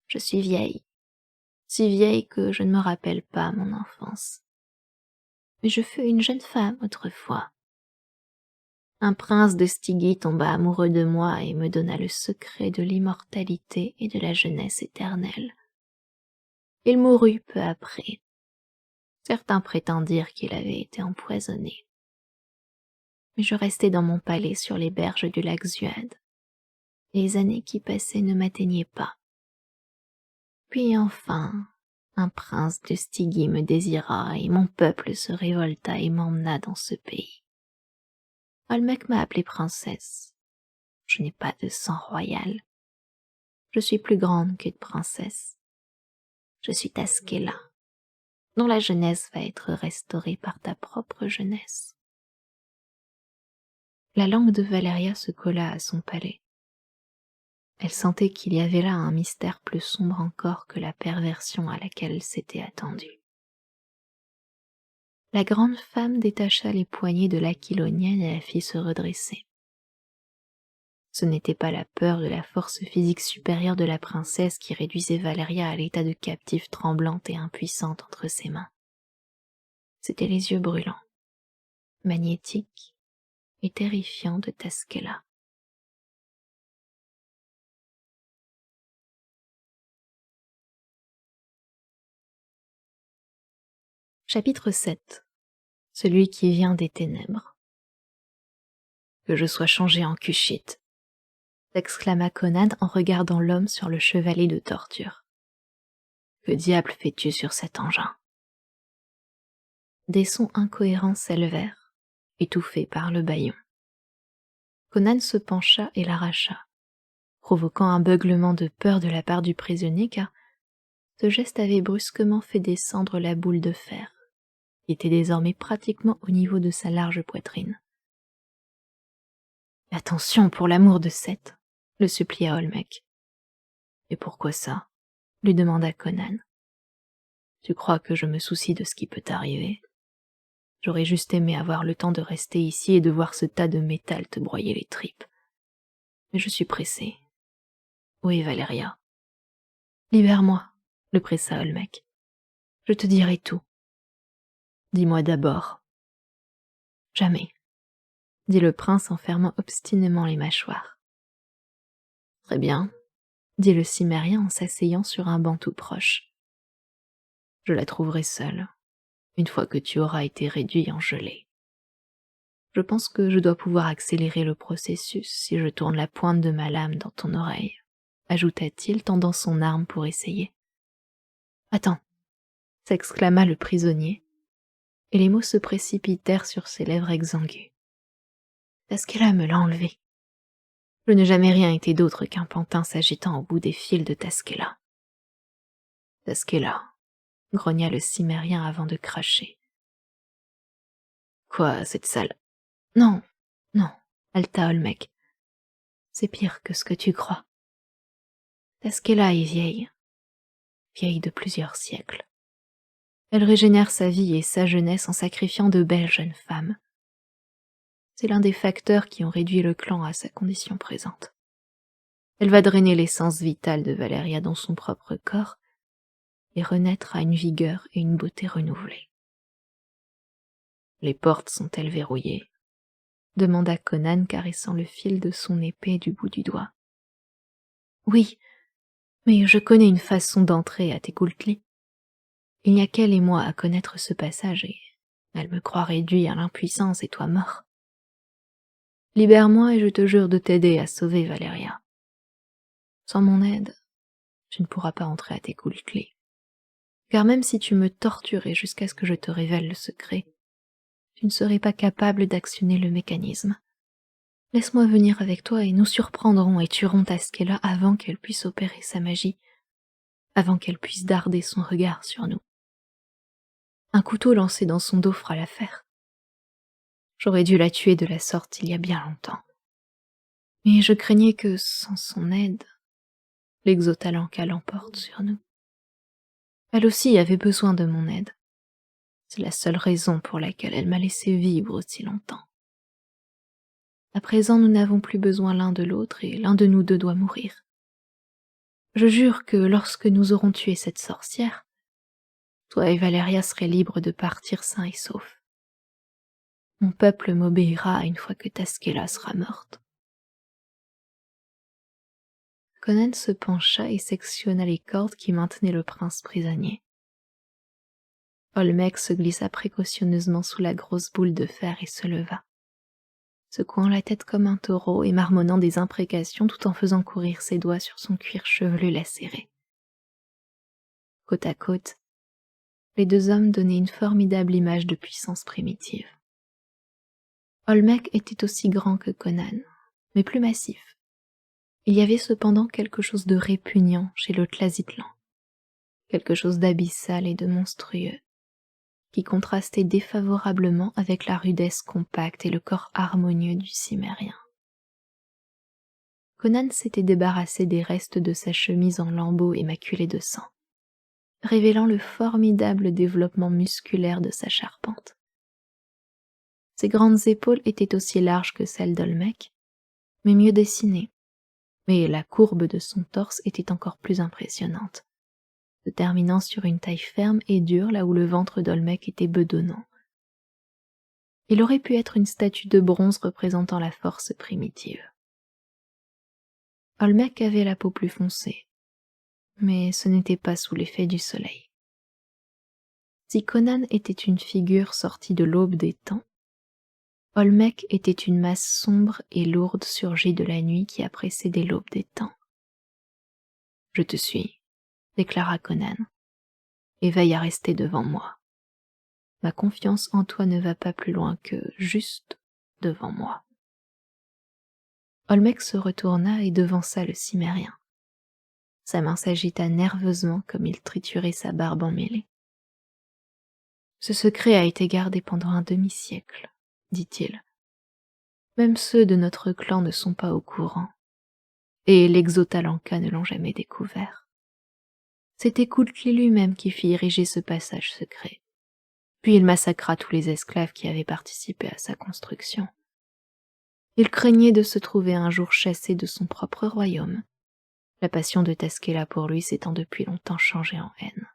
Je suis vieille, si vieille que je ne me rappelle pas mon enfance. Mais je fus une jeune femme autrefois. Un prince de Stygie tomba amoureux de moi et me donna le secret de l'immortalité et de la jeunesse éternelle. Il mourut peu après. Certains prétendirent qu'il avait été empoisonné. Mais je restai dans mon palais sur les berges du lac Zuad. Les années qui passaient ne m'atteignaient pas. Puis enfin, un prince de Stygie me désira et mon peuple se révolta et m'emmena dans ce pays. Olmec m'a appelée princesse. Je n'ai pas de sang royal. Je suis plus grande qu'une princesse. Je suis Taskela, dont la jeunesse va être restaurée par ta propre jeunesse. La langue de Valeria se colla à son palais. Elle sentait qu'il y avait là un mystère plus sombre encore que la perversion à laquelle elle s'était attendue. La grande femme détacha les poignets de l'Aquilonienne et la fit se redresser. Ce n'était pas la peur de la force physique supérieure de la princesse qui réduisait Valeria à l'état de captive tremblante et impuissante entre ses mains. C'étaient les yeux brûlants, magnétiques et terrifiants de Taskela. Chapitre 7. Celui qui vient des ténèbres. Que je sois changé en Kushite, s'exclama Conan en regardant l'homme sur le chevalet de torture. Que diable fais-tu sur cet engin? Des sons incohérents s'élevèrent, étouffés par le bâillon. Conan se pencha et l'arracha, provoquant un beuglement de peur de la part du prisonnier car ce geste avait brusquement fait descendre la boule de fer, qui était désormais pratiquement au niveau de sa large poitrine. « Attention, pour l'amour de Seth !» le supplia Olmec. « Et pourquoi ça ?» lui demanda Conan. « Tu crois que je me soucie de ce qui peut t'arriver ? J'aurais juste aimé avoir le temps de rester ici et de voir ce tas de métal te broyer les tripes. Mais je suis pressée. Où est Valéria? Libère-moi, le pressa Olmec. Je te dirai tout. Dis-moi d'abord. Jamais, dit le prince en fermant obstinément les mâchoires. Très bien, dit le cimérien en s'asseyant sur un banc tout proche. Je la trouverai seule, une fois que tu auras été réduit en gelée. Je pense que je dois pouvoir accélérer le processus si je tourne la pointe de ma lame dans ton oreille, ajouta-t-il, tendant son arme pour essayer. Attends, s'exclama le prisonnier, et les mots se précipitèrent sur ses lèvres exsangues. Tasquela me l'a enlevé. Je n'ai jamais rien été d'autre qu'un pantin s'agitant au bout des fils de Tasquela. Tasquela, grogna le cimérien avant de cracher. Quoi, cette sale... Non, non, haleta Olmec. C'est pire que ce que tu crois. Tasquela est vieille, vieille de plusieurs siècles. Elle régénère sa vie et sa jeunesse en sacrifiant de belles jeunes femmes. C'est l'un des facteurs qui ont réduit le clan à sa condition présente. Elle va drainer l'essence vitale de Valéria dans son propre corps et renaître à une vigueur et une beauté renouvelées. Les portes sont-elles verrouillées? Demanda Conan, caressant le fil de son épée du bout du doigt. Oui, mais je connais une façon d'entrer à Tecuhltli. Il n'y a qu'elle et moi à connaître ce passage et elle me croit réduit à l'impuissance et toi mort. Libère-moi et je te jure de t'aider à sauver Valéria. Sans mon aide, tu ne pourras pas entrer à Tecuhltli. Car même si tu me torturais jusqu'à ce que je te révèle le secret, tu ne serais pas capable d'actionner le mécanisme. Laisse-moi venir avec toi et nous surprendrons et tuerons Tasquela avant qu'elle puisse opérer sa magie, avant qu'elle puisse darder son regard sur nous. Un couteau lancé dans son dos fera l'affaire. J'aurais dû la tuer de la sorte il y a bien longtemps. Mais je craignais que, sans son aide, l'Exotalanca l'emporte sur nous. Elle aussi avait besoin de mon aide. C'est la seule raison pour laquelle elle m'a laissé vivre aussi longtemps. À présent, nous n'avons plus besoin l'un de l'autre et l'un de nous deux doit mourir. Je jure que lorsque nous aurons tué cette sorcière, toi et Valéria serez libres de partir sains et saufs. Mon peuple m'obéira une fois que Tasquela sera morte. Conan se pencha et sectionna les cordes qui maintenaient le prince prisonnier. Olmec se glissa précautionneusement sous la grosse boule de fer et se leva, secouant la tête comme un taureau et marmonnant des imprécations tout en faisant courir ses doigts sur son cuir chevelu lacéré. Côte à côte, les deux hommes donnaient une formidable image de puissance primitive. Olmec était aussi grand que Conan, mais plus massif. Il y avait cependant quelque chose de répugnant chez le Tlazitlan, quelque chose d'abyssal et de monstrueux, qui contrastait défavorablement avec la rudesse compacte et le corps harmonieux du cimérien. Conan s'était débarrassé des restes de sa chemise en lambeaux émaculés de sang, révélant le formidable développement musculaire de sa charpente. Ses grandes épaules étaient aussi larges que celles d'Olmec, mais mieux dessinées, et la courbe de son torse était encore plus impressionnante, se terminant sur une taille ferme et dure là où le ventre d'Olmec était bedonnant. Il aurait pu être une statue de bronze représentant la force primitive. Olmec avait la peau plus foncée, mais ce n'était pas sous l'effet du soleil. Si Conan était une figure sortie de l'aube des temps, Olmec était une masse sombre et lourde surgie de la nuit qui a précédé l'aube des temps. « Je te suis », déclara Conan, « et veille à rester devant moi. Ma confiance en toi ne va pas plus loin que juste devant moi. » Olmec se retourna et devança le cimérien. Sa main s'agita nerveusement comme il triturait sa barbe emmêlée. « Ce secret a été gardé pendant un demi-siècle, dit-il. Même ceux de notre clan ne sont pas au courant, et l'Exotalanca ne l'ont jamais découvert. C'était Tecuhltli lui-même qui fit ériger ce passage secret. Puis il massacra tous les esclaves qui avaient participé à sa construction. Il craignait de se trouver un jour chassé de son propre royaume, la passion de Tezcala pour lui s'étant depuis longtemps changée en haine.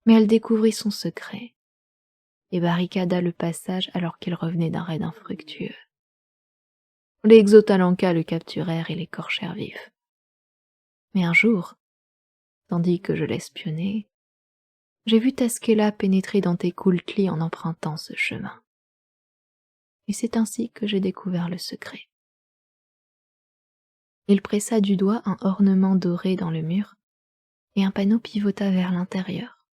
Mais elle découvrit son secret et barricada le passage alors qu'il revenait d'un raid infructueux. Les Xotalanca le capturèrent et l'écorchèrent vif. Mais un jour, tandis que je l'espionnais, j'ai vu Tezcala pénétrer dans Tecuhltli en empruntant ce chemin. Et c'est ainsi que j'ai découvert le secret. Il pressa du doigt un ornement doré dans le mur, et un panneau pivota vers l'intérieur,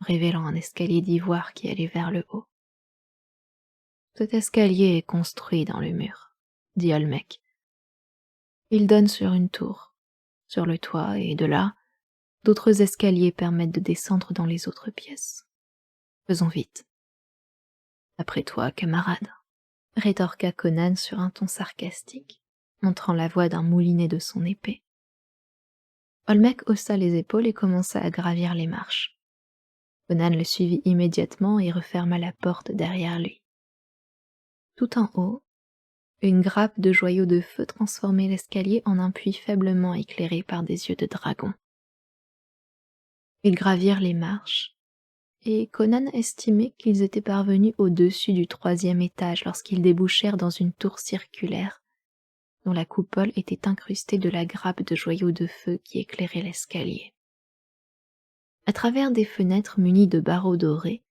révélant un escalier d'ivoire qui allait vers le haut. Cet escalier est construit dans le mur, dit Olmec. Il donne sur une tour, sur le toit, et de là, d'autres escaliers permettent de descendre dans les autres pièces. Faisons vite. Après toi, camarade, rétorqua Conan sur un ton sarcastique, montrant la voie d'un moulinet de son épée. Olmec haussa les épaules et commença à gravir les marches. Conan le suivit immédiatement et referma la porte derrière lui. Tout en haut, une grappe de joyaux de feu transformait l'escalier en un puits faiblement éclairé par des yeux de dragon. Ils gravirent les marches, et Conan estimait qu'ils étaient parvenus au-dessus du 3e étage lorsqu'ils débouchèrent dans une tour circulaire, dont la coupole était incrustée de la grappe de joyaux de feu qui éclairait l'escalier. À travers des fenêtres munies de barreaux dorés,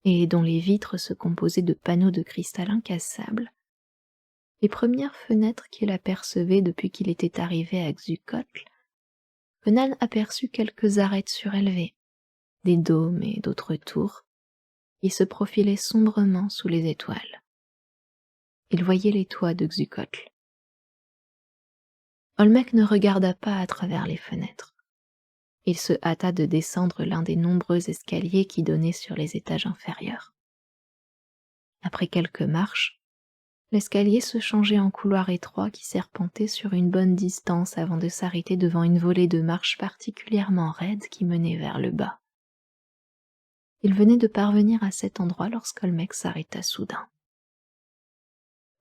et dont les vitres se composaient de panneaux de cristal incassables, les premières fenêtres qu'il apercevait depuis qu'il était arrivé à Xuchotl, Conan aperçut quelques arêtes surélevées, des dômes et d'autres tours, qui se profilaient sombrement sous les étoiles. Il voyait les toits de Xuchotl. Olmec ne regarda pas à travers les fenêtres. Il se hâta de descendre l'un des nombreux escaliers qui donnaient sur les étages inférieurs. Après quelques marches, l'escalier se changeait en couloir étroit qui serpentait sur une bonne distance avant de s'arrêter devant une volée de marches particulièrement raides qui menait vers le bas. Il venait de parvenir à cet endroit lorsqu'Olmec s'arrêta soudain.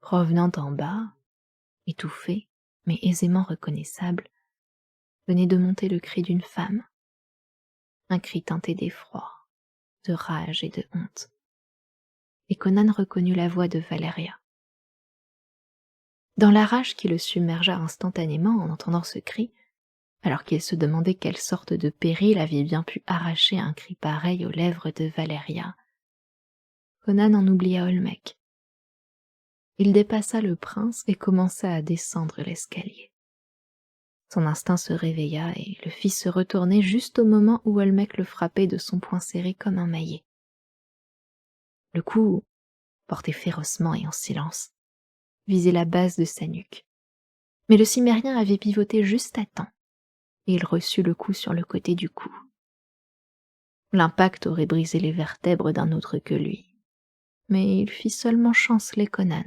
Provenant d'en bas, étouffé, mais aisément reconnaissable, venait de monter le cri d'une femme, un cri teinté d'effroi, de rage et de honte. Et Conan reconnut la voix de Valeria. Dans la rage qui le submergea instantanément en entendant ce cri, alors qu'il se demandait quelle sorte de péril avait bien pu arracher un cri pareil aux lèvres de Valeria, Conan en oublia Olmec. Il dépassa le prince et commença à descendre l'escalier. Son instinct se réveilla et le fit se retourner juste au moment où Olmec le frappait de son poing serré comme un maillet. Le coup, porté férocement et en silence, visait la base de sa nuque. Mais le cimérien avait pivoté juste à temps, et il reçut le coup sur le côté du cou. L'impact aurait brisé les vertèbres d'un autre que lui, mais il fit seulement chanceler Conan.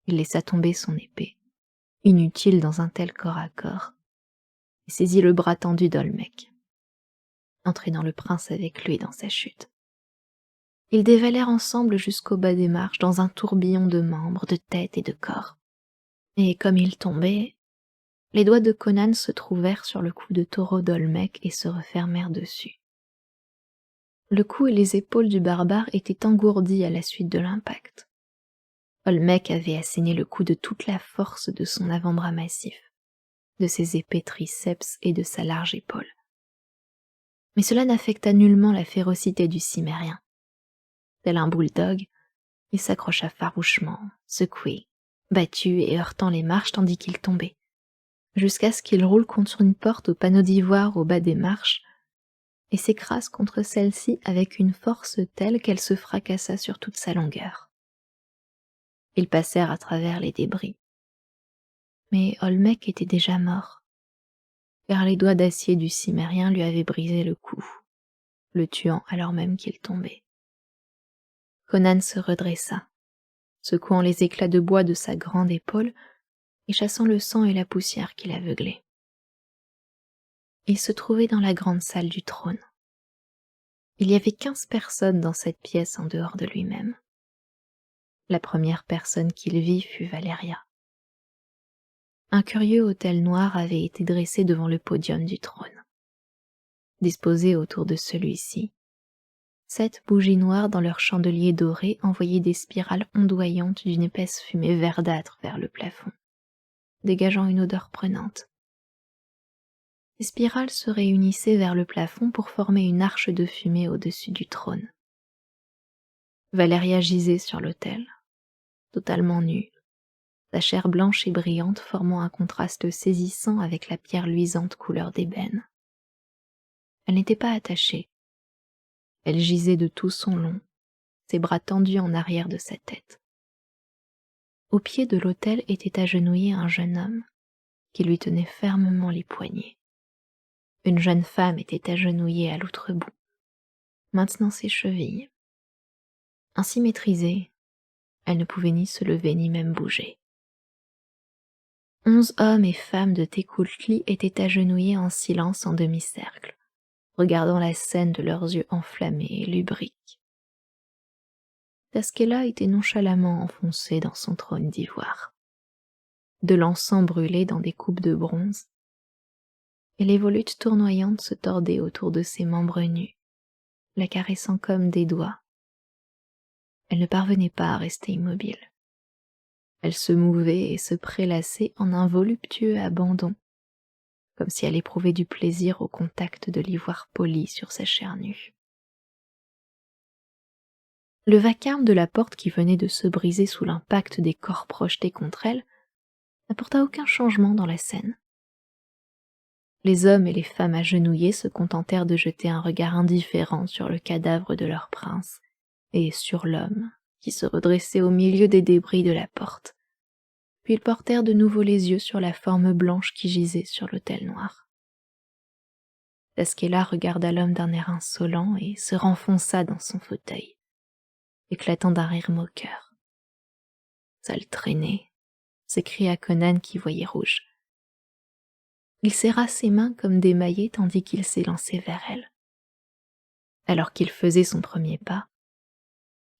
Il laissa tomber son épée, inutile dans un tel corps à corps, et saisit le bras tendu d'Olmec, entraînant le prince avec lui dans sa chute. Ils dévalèrent ensemble jusqu'au bas des marches dans un tourbillon de membres, de têtes et de corps. Et comme ils tombaient, les doigts de Conan se trouvèrent sur le cou de taureau d'Olmec et se refermèrent dessus. Le cou et les épaules du barbare étaient engourdis à la suite de l'impact. Olmec avait asséné le coup de toute la force de son avant-bras massif, de ses épais triceps et de sa large épaule. Mais cela n'affecta nullement la férocité du cimérien. Tel un bulldog, il s'accrocha farouchement, secoué, battu et heurtant les marches tandis qu'il tombait, jusqu'à ce qu'il roule contre une porte au panneau d'ivoire au bas des marches et s'écrase contre celle-ci avec une force telle qu'elle se fracassa sur toute sa longueur. Ils passèrent à travers les débris. Mais Olmec était déjà mort, car les doigts d'acier du cimérien lui avaient brisé le cou, le tuant alors même qu'il tombait. Conan se redressa, secouant les éclats de bois de sa grande épaule et chassant le sang et la poussière qui l'aveuglait. Il se trouvait dans la grande salle du trône. Il y avait 15 personnes dans cette pièce en dehors de lui-même. La première personne qu'il vit fut Valeria. Un curieux autel noir avait été dressé devant le podium du trône. Disposés autour de celui-ci, 7 bougies noires dans leur chandelier doré envoyaient des spirales ondoyantes d'une épaisse fumée verdâtre vers le plafond, dégageant une odeur prenante. Les spirales se réunissaient vers le plafond pour former une arche de fumée au-dessus du trône. Valeria gisait sur l'autel, totalement nue, sa chair blanche et brillante formant un contraste saisissant avec la pierre luisante couleur d'ébène. Elle n'était pas attachée. Elle gisait de tout son long, ses bras tendus en arrière de sa tête. Au pied de l'autel était agenouillé un jeune homme qui lui tenait fermement les poignets. Une jeune femme était agenouillée à l'autre bout, maintenant ses chevilles. Ainsi maîtrisée, elle ne pouvait ni se lever ni même bouger. 11 hommes et femmes de Tecuhltli étaient agenouillés en silence en demi-cercle, regardant la scène de leurs yeux enflammés et lubriques. Taskela était nonchalamment enfoncée dans son trône d'ivoire. De l'encens brûlait dans des coupes de bronze, et les volutes tournoyantes se tordaient autour de ses membres nus, la caressant comme des doigts. Elle ne parvenait pas à rester immobile. Elle se mouvait et se prélassait en un voluptueux abandon, comme si elle éprouvait du plaisir au contact de l'ivoire poli sur sa chair nue. Le vacarme de la porte qui venait de se briser sous l'impact des corps projetés contre elle n'apporta aucun changement dans la scène. Les hommes et les femmes agenouillés se contentèrent de jeter un regard indifférent sur le cadavre de leur prince et sur l'homme qui se redressait au milieu des débris de la porte. Puis ils portèrent de nouveau les yeux sur la forme blanche qui gisait sur l'autel noir. Taskela regarda l'homme d'un air insolent et se renfonça dans son fauteuil, éclatant d'un rire moqueur. « Sale traînée !» s'écria Conan qui voyait rouge. Il serra ses mains comme démaillées tandis qu'il s'élançait vers elle. Alors qu'il faisait son premier pas,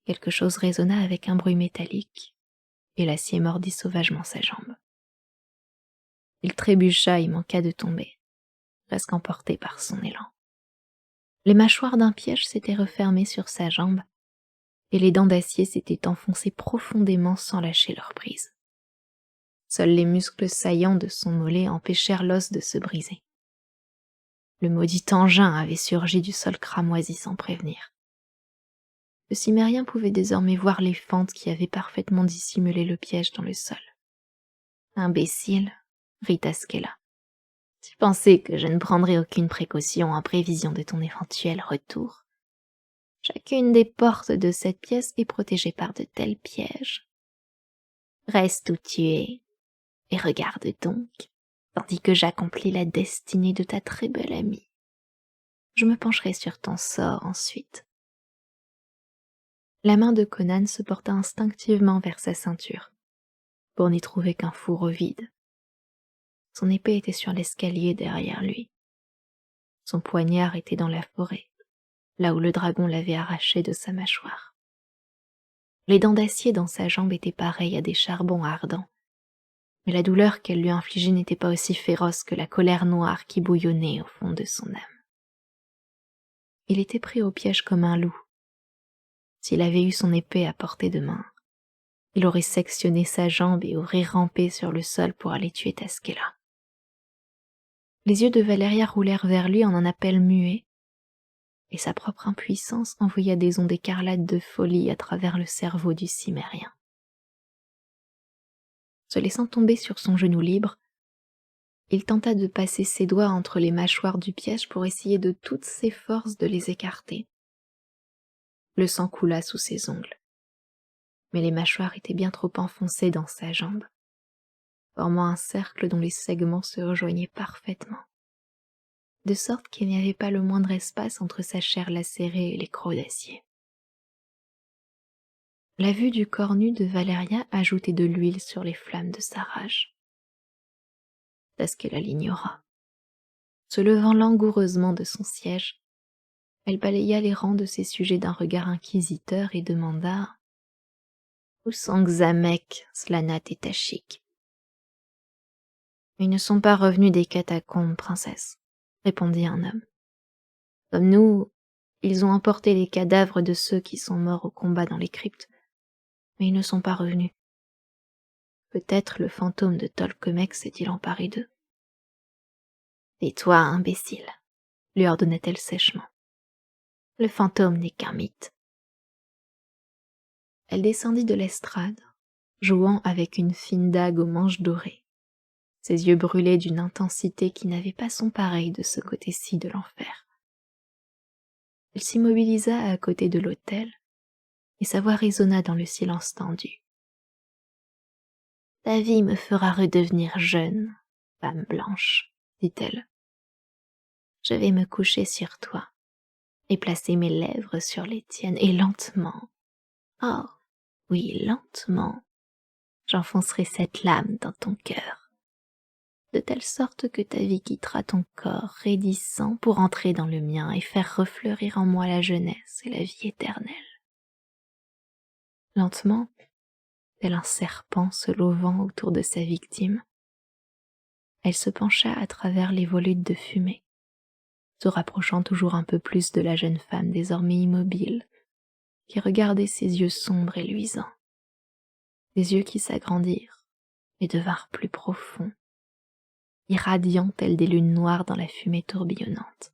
quelque chose résonna avec un bruit métallique, et l'acier mordit sauvagement sa jambe. Il trébucha et manqua de tomber, presque emporté par son élan. Les mâchoires d'un piège s'étaient refermées sur sa jambe, et les dents d'acier s'étaient enfoncées profondément sans lâcher leur prise. Seuls les muscles saillants de son mollet empêchèrent l'os de se briser. Le maudit engin avait surgi du sol cramoisi sans prévenir. Le cimérien pouvait désormais voir les fentes qui avaient parfaitement dissimulé le piège dans le sol. « Imbécile !» rit Taskela. « Tu pensais que je ne prendrais aucune précaution en prévision de ton éventuel retour. Chacune des portes de cette pièce est protégée par de tels pièges. Reste où tu es, et regarde donc, tandis que j'accomplis la destinée de ta très belle amie. Je me pencherai sur ton sort ensuite. » La main de Conan se porta instinctivement vers sa ceinture, pour n'y trouver qu'un fourreau vide. Son épée était sur l'escalier derrière lui. Son poignard était dans la forêt, là où le dragon l'avait arraché de sa mâchoire. Les dents d'acier dans sa jambe étaient pareilles à des charbons ardents, mais la douleur qu'elle lui infligeait n'était pas aussi féroce que la colère noire qui bouillonnait au fond de son âme. Il était pris au piège comme un loup. S'il avait eu son épée à portée de main, il aurait sectionné sa jambe et aurait rampé sur le sol pour aller tuer Taskela. Les yeux de Valeria roulèrent vers lui en un appel muet, et sa propre impuissance envoya des ondes écarlates de folie à travers le cerveau du cimérien. Se laissant tomber sur son genou libre, il tenta de passer ses doigts entre les mâchoires du piège pour essayer de toutes ses forces de les écarter. Le sang coula sous ses ongles, mais les mâchoires étaient bien trop enfoncées dans sa jambe, formant un cercle dont les segments se rejoignaient parfaitement, de sorte qu'il n'y avait pas le moindre espace entre sa chair lacérée et les crocs d'acier. La vue du corps nu de Valeria ajoutait de l'huile sur les flammes de sa rage. Taskela l'ignora. Se levant langoureusement de son siège, Elle balaya les rangs de ses sujets d'un regard inquisiteur et demanda: « Où sont Xamek, Slanat et Tashik ?»« Ils ne sont pas revenus des catacombes, princesse, » répondit un homme. « Comme nous, ils ont emporté les cadavres de ceux qui sont morts au combat dans les cryptes, mais ils ne sont pas revenus. Peut-être le fantôme de Tolkemec s'est-il emparé d'eux. »« Tais-toi, imbécile, » lui ordonna-t-elle sèchement. « Le fantôme n'est qu'un mythe. » Elle descendit de l'estrade, jouant avec une fine dague aux manches dorées. Ses yeux brûlaient d'une intensité qui n'avait pas son pareil de ce côté-ci de l'enfer. Elle s'immobilisa à côté de l'autel, et sa voix résonna dans le silence tendu. « Ta vie me fera redevenir jeune, femme blanche, » dit-elle. « Je vais me coucher sur toi, et placer mes lèvres sur les tiennes, et lentement, oh oui, lentement, j'enfoncerai cette lame dans ton cœur, de telle sorte que ta vie quittera ton corps raidissant pour entrer dans le mien et faire refleurir en moi la jeunesse et la vie éternelle. » Lentement, tel un serpent se lovant autour de sa victime, elle se pencha à travers les volutes de fumée, se rapprochant toujours un peu plus de la jeune femme désormais immobile, qui regardait ses yeux sombres et luisants, des yeux qui s'agrandirent et devinrent plus profonds, irradiants tels des lunes noires dans la fumée tourbillonnante.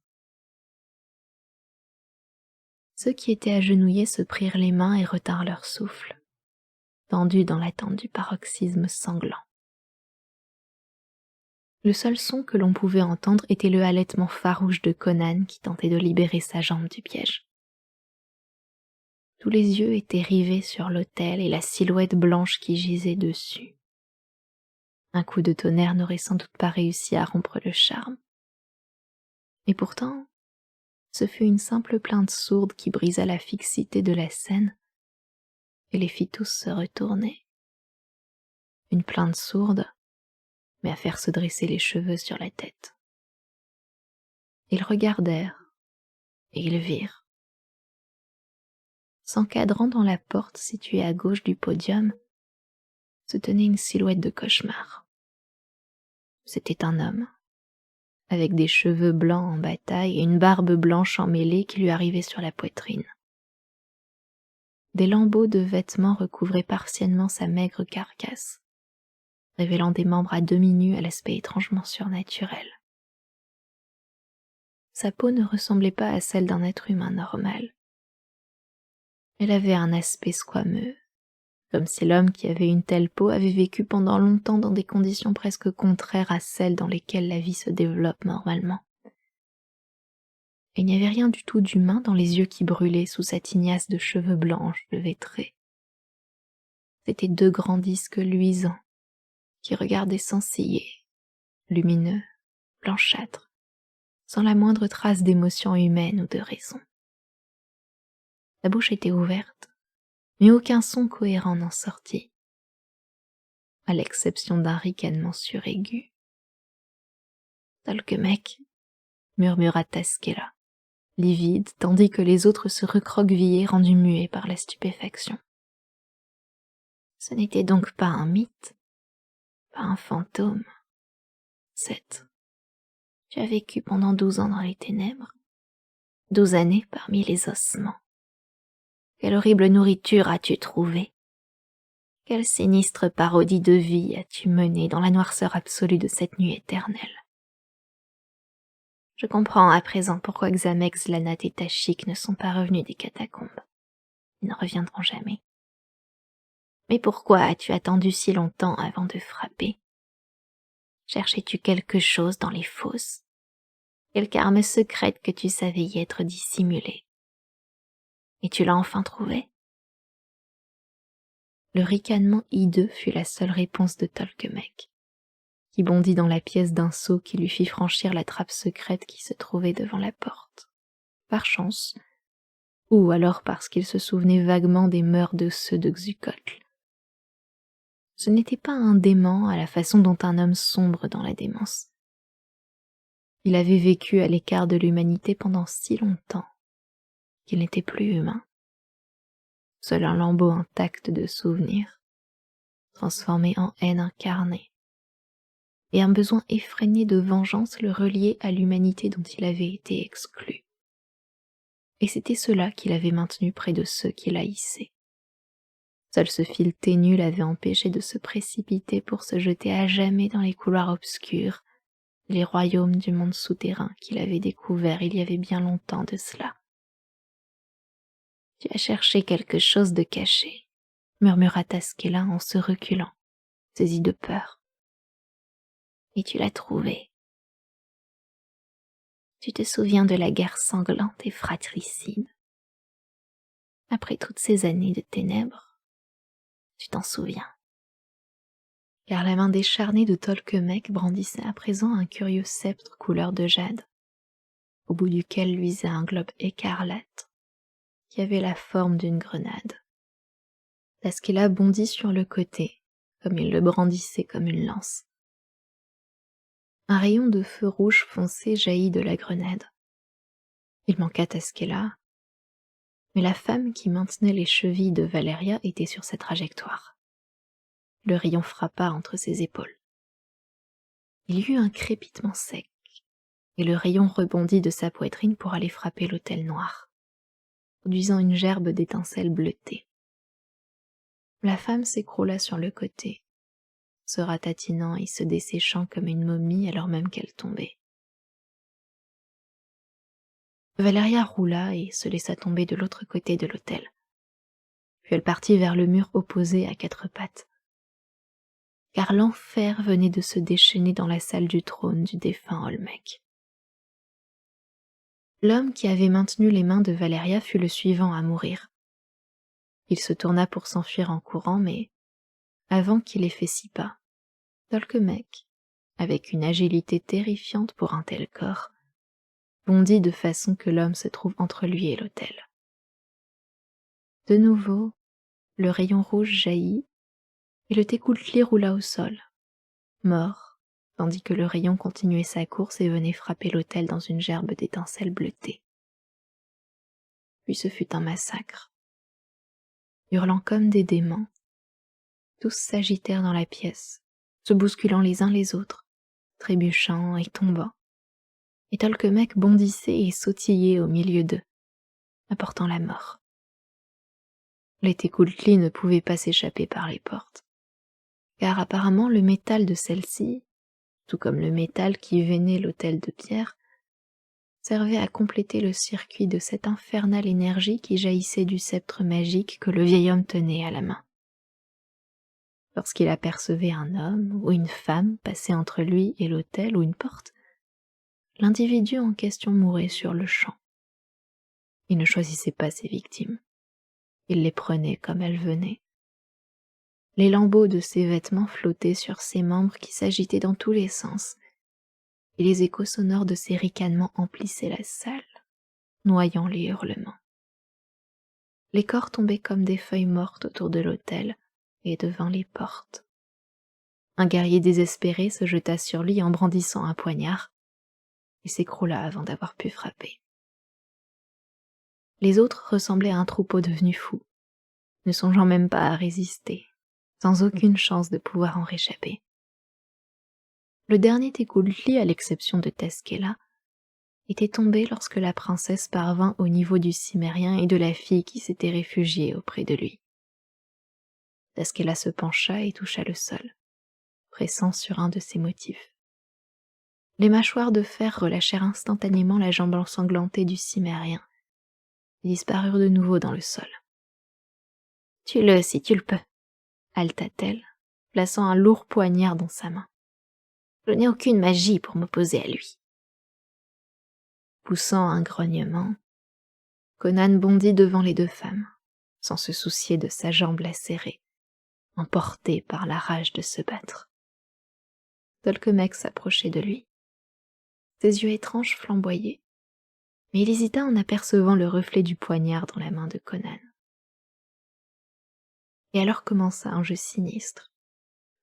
Ceux qui étaient agenouillés se prirent les mains et retinrent leur souffle, tendus dans l'attente du paroxysme sanglant. Le seul son que l'on pouvait entendre était le halètement farouche de Conan qui tentait de libérer sa jambe du piège. Tous les yeux étaient rivés sur l'autel et la silhouette blanche qui gisait dessus. Un coup de tonnerre n'aurait sans doute pas réussi à rompre le charme. Et pourtant, ce fut une simple plainte sourde qui brisa la fixité de la scène et les fit tous se retourner. Une plainte sourde, mais à faire se dresser les cheveux sur la tête. Ils regardèrent, et ils virent. S'encadrant dans la porte située à gauche du podium, se tenait une silhouette de cauchemar. C'était un homme, avec des cheveux blancs en bataille et une barbe blanche emmêlée qui lui arrivait sur la poitrine. Des lambeaux de vêtements recouvraient partiellement sa maigre carcasse, révélant des membres à demi nus à l'aspect étrangement surnaturel. Sa peau ne ressemblait pas à celle d'un être humain normal. Elle avait un aspect squameux, comme si l'homme qui avait une telle peau avait vécu pendant longtemps dans des conditions presque contraires à celles dans lesquelles la vie se développe normalement. Il n'y avait rien du tout d'humain dans les yeux qui brûlaient sous sa tignasse de cheveux blanches levêtrés. C'étaient deux grands disques luisants qui regardaient sans ciller, lumineux, blanchâtres, sans la moindre trace d'émotion humaine ou de raison. La bouche était ouverte, mais aucun son cohérent n'en sortit, à l'exception d'un ricanement suraigu. « Tolkemec » murmura Taskela, livide, tandis que les autres se recroquevillaient rendus muets par la stupéfaction. Ce n'était donc pas un mythe, pas un fantôme. Seth, tu as vécu pendant 12 ans dans les ténèbres, 12 années parmi les ossements. Quelle horrible nourriture as-tu trouvée? Quelle sinistre parodie de vie as-tu menée dans la noirceur absolue de cette nuit éternelle? Je comprends à présent pourquoi Xamek, Slanat et Tashik ne sont pas revenus des catacombes. Ils ne reviendront jamais. Mais pourquoi as-tu attendu si longtemps avant de frapper? Cherchais-tu quelque chose dans les fosses? Quelque arme secrète que tu savais y être dissimulée? Et tu l'as enfin trouvée? Le ricanement hideux fut la seule réponse de Tolkemec, qui bondit dans la pièce d'un saut qui lui fit franchir la trappe secrète qui se trouvait devant la porte. Par chance, ou alors parce qu'il se souvenait vaguement des mœurs de ceux de Xuchotl. Ce n'était pas un dément à la façon dont un homme sombre dans la démence. Il avait vécu à l'écart de l'humanité pendant si longtemps qu'il n'était plus humain. Seul un lambeau intact de souvenirs, transformé en haine incarnée, et un besoin effréné de vengeance le reliait à l'humanité dont il avait été exclu. Et c'était cela qui l'avait maintenu près de ceux qui l'haïssaient. Seul ce fil ténu l'avait empêché de se précipiter pour se jeter à jamais dans les couloirs obscurs, les royaumes du monde souterrain qu'il avait découvert il y avait bien longtemps de cela. « Tu as cherché quelque chose de caché », murmura Tasquella en se reculant, saisi de peur. « Et tu l'as trouvé. Tu te souviens de la guerre sanglante et fratricide. Après toutes ces années de ténèbres, tu t'en souviens. » Car la main décharnée de Tolkemec brandissait à présent un curieux sceptre couleur de jade, au bout duquel luisait un globe écarlate qui avait la forme d'une grenade. Tasquella bondit sur le côté, comme il le brandissait comme une lance. Un rayon de feu rouge foncé jaillit de la grenade. Il manqua Tasquella, mais la femme qui maintenait les chevilles de Valeria était sur sa trajectoire. Le rayon frappa entre ses épaules. Il y eut un crépitement sec, et le rayon rebondit de sa poitrine pour aller frapper l'autel noir, produisant une gerbe d'étincelles bleutées. La femme s'écroula sur le côté, se ratatinant et se desséchant comme une momie alors même qu'elle tombait. Valeria roula et se laissa tomber de l'autre côté de l'autel. Puis elle partit vers le mur opposé à quatre pattes, car l'enfer venait de se déchaîner dans la salle du trône du défunt Olmec. L'homme qui avait maintenu les mains de Valeria fut le suivant à mourir. Il se tourna pour s'enfuir en courant, mais avant qu'il ait fait 6 pas, Tolkemec, avec une agilité terrifiante pour un tel corps, bondit de façon que l'homme se trouve entre lui et l'autel. De nouveau, le rayon rouge jaillit, et le Técuhtli roula au sol, mort, tandis que le rayon continuait sa course et venait frapper l'autel dans une gerbe d'étincelles bleutées. Puis ce fut un massacre. Hurlant comme des démons, tous s'agitèrent dans la pièce, se bousculant les uns les autres, trébuchant et tombant, et Tolkemec bondissait et sautillait au milieu d'eux, apportant la mort. Les Técuhtli ne pouvaient pas s'échapper par les portes, car apparemment le métal de celle-ci, tout comme le métal qui veinait l'autel de pierre, servait à compléter le circuit de cette infernale énergie qui jaillissait du sceptre magique que le vieil homme tenait à la main. Lorsqu'il apercevait un homme ou une femme passer entre lui et l'autel ou une porte, l'individu en question mourait sur le champ. Il ne choisissait pas ses victimes. Il les prenait comme elles venaient. Les lambeaux de ses vêtements flottaient sur ses membres qui s'agitaient dans tous les sens, et les échos sonores de ses ricanements emplissaient la salle, noyant les hurlements. Les corps tombaient comme des feuilles mortes autour de l'autel et devant les portes. Un guerrier désespéré se jeta sur lui en brandissant un poignard et s'écroula avant d'avoir pu frapper. Les autres ressemblaient à un troupeau devenu fou, ne songeant même pas à résister, sans aucune chance de pouvoir en réchapper. Le dernier Técuhtli, à l'exception de Tasquella, était tombé lorsque la princesse parvint au niveau du cimérien et de la fille qui s'était réfugiée auprès de lui. Tasquella se pencha et toucha le sol, pressant sur un de ses motifs. Les mâchoires de fer relâchèrent instantanément la jambe ensanglantée du cimérien et disparurent de nouveau dans le sol. « Tue-le si tu le peux », haleta-t-elle, plaçant un lourd poignard dans sa main. « Je n'ai aucune magie pour m'opposer à lui. » Poussant un grognement, Conan bondit devant les deux femmes, sans se soucier de sa jambe lacérée, emporté par la rage de se battre. Tolkemec s'approchait de lui. Ses yeux étranges flamboyaient, mais il hésita en apercevant le reflet du poignard dans la main de Conan. Et alors commença un jeu sinistre.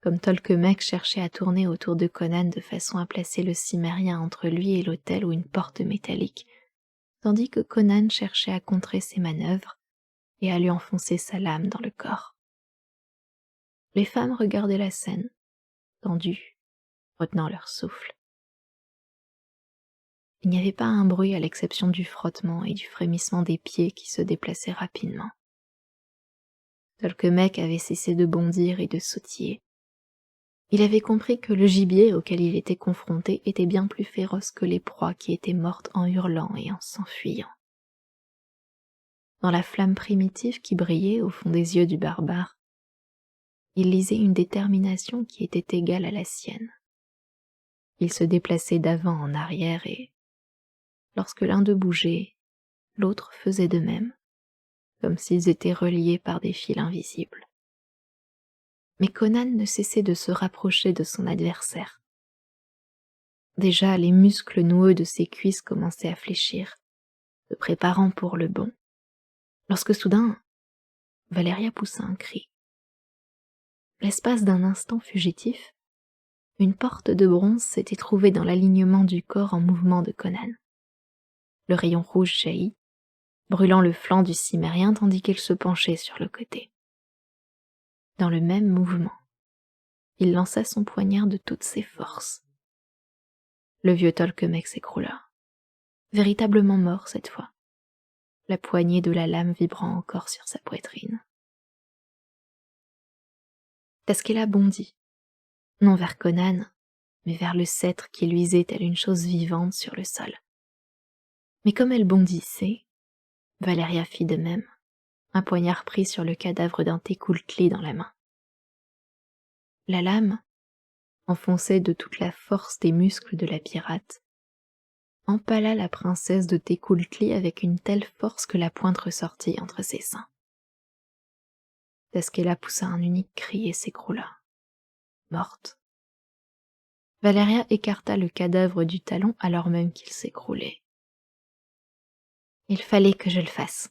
Comme Tolkemec cherchait à tourner autour de Conan de façon à placer le cimérien entre lui et l'autel ou une porte métallique, tandis que Conan cherchait à contrer ses manœuvres et à lui enfoncer sa lame dans le corps. Les femmes regardaient la scène, tendues, retenant leur souffle. Il n'y avait pas un bruit à l'exception du frottement et du frémissement des pieds qui se déplaçaient rapidement. Tolkemec avait cessé de bondir et de sautiller. Il avait compris que le gibier auquel il était confronté était bien plus féroce que les proies qui étaient mortes en hurlant et en s'enfuyant. Dans la flamme primitive qui brillait au fond des yeux du barbare, il lisait une détermination qui était égale à la sienne. Il se déplaçait d'avant en arrière et, lorsque l'un d'eux bougeait, l'autre faisait de même, comme s'ils étaient reliés par des fils invisibles. Mais Conan ne cessait de se rapprocher de son adversaire. Déjà, les muscles noueux de ses cuisses commençaient à fléchir, se préparant pour le bond, lorsque soudain, Valéria poussa un cri. L'espace d'un instant fugitif, une porte de bronze s'était trouvée dans l'alignement du corps en mouvement de Conan. Le rayon rouge jaillit, brûlant le flanc du cimérien tandis qu'il se penchait sur le côté. Dans le même mouvement, il lança son poignard de toutes ses forces. Le vieux Tolkemec s'écroula, véritablement mort cette fois, la poignée de la lame vibrant encore sur sa poitrine. Tasquela bondit, non vers Conan, mais vers le sceptre qui luisait telle une chose vivante sur le sol. Mais comme elle bondissait, Valéria fit de même, un poignard pris sur le cadavre d'un Técoultli dans la main. La lame, enfoncée de toute la force des muscles de la pirate, empala la princesse de Técoultli avec une telle force que la pointe ressortit entre ses seins. Tasquela poussa un unique cri et s'écroula, morte. Valéria écarta le cadavre du talon alors même qu'il s'écroulait. Il fallait que je le fasse,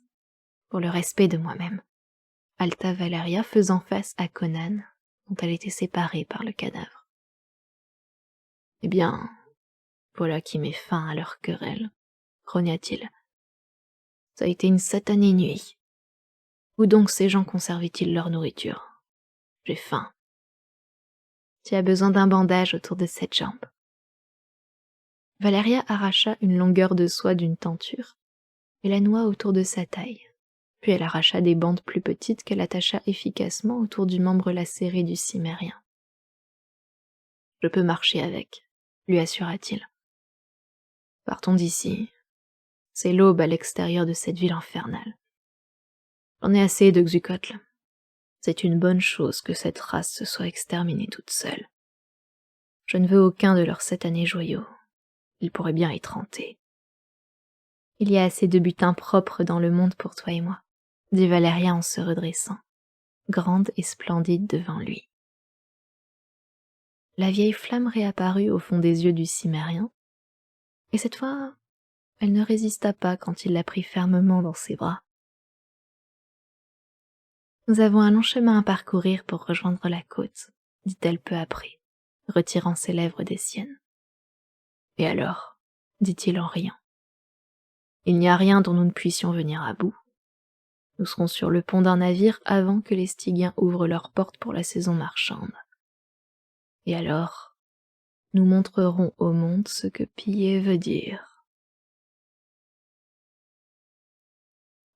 pour le respect de moi-même, halta Valéria faisant face à Conan, dont elle était séparée par le cadavre. Eh bien, voilà qui met fin à leur querelle, grogna-t-il. Ça a été une satanée nuit. Où donc ces gens conservaient-ils leur nourriture? J'ai faim. Tu as besoin d'un bandage autour de cette jambe. Valéria arracha une longueur de soie d'une tenture et la noua autour de sa taille. Puis elle arracha des bandes plus petites qu'elle attacha efficacement autour du membre lacéré du cimérien. Je peux marcher avec, lui assura-t-il. Partons d'ici. C'est l'aube à l'extérieur de cette ville infernale. J'en ai assez de Xucotl. C'est une bonne chose que cette race se soit exterminée toute seule. Je ne veux aucun de leurs satanés joyaux. Ils pourraient bien être hantés. Il y a assez de butin propre dans le monde pour toi et moi, dit Valéria en se redressant, grande et splendide devant lui. La vieille flamme réapparut au fond des yeux du cimérien, et cette fois, elle ne résista pas quand il la prit fermement dans ses bras. Nous avons un long chemin à parcourir pour rejoindre la côte, dit-elle peu après, retirant ses lèvres des siennes. Et alors, dit-il en riant, il n'y a rien dont nous ne puissions venir à bout. Nous serons sur le pont d'un navire avant que les Stygiens ouvrent leurs portes pour la saison marchande. Et alors, nous montrerons au monde ce que piller veut dire.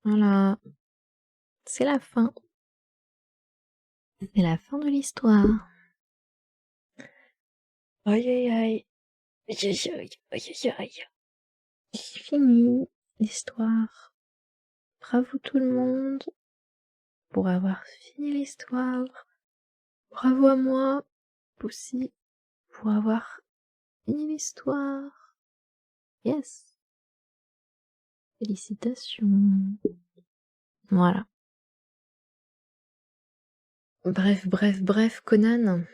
Voilà, c'est la fin. C'est la fin de l'histoire. Aïe aïe aïe. Aïe aïe aïe aïe aïe. C'est fini l'histoire. Bravo tout le monde pour avoir fini l'histoire. Bravo à moi aussi pour avoir fini l'histoire. Yes. Félicitations. Voilà. Bref, Conan.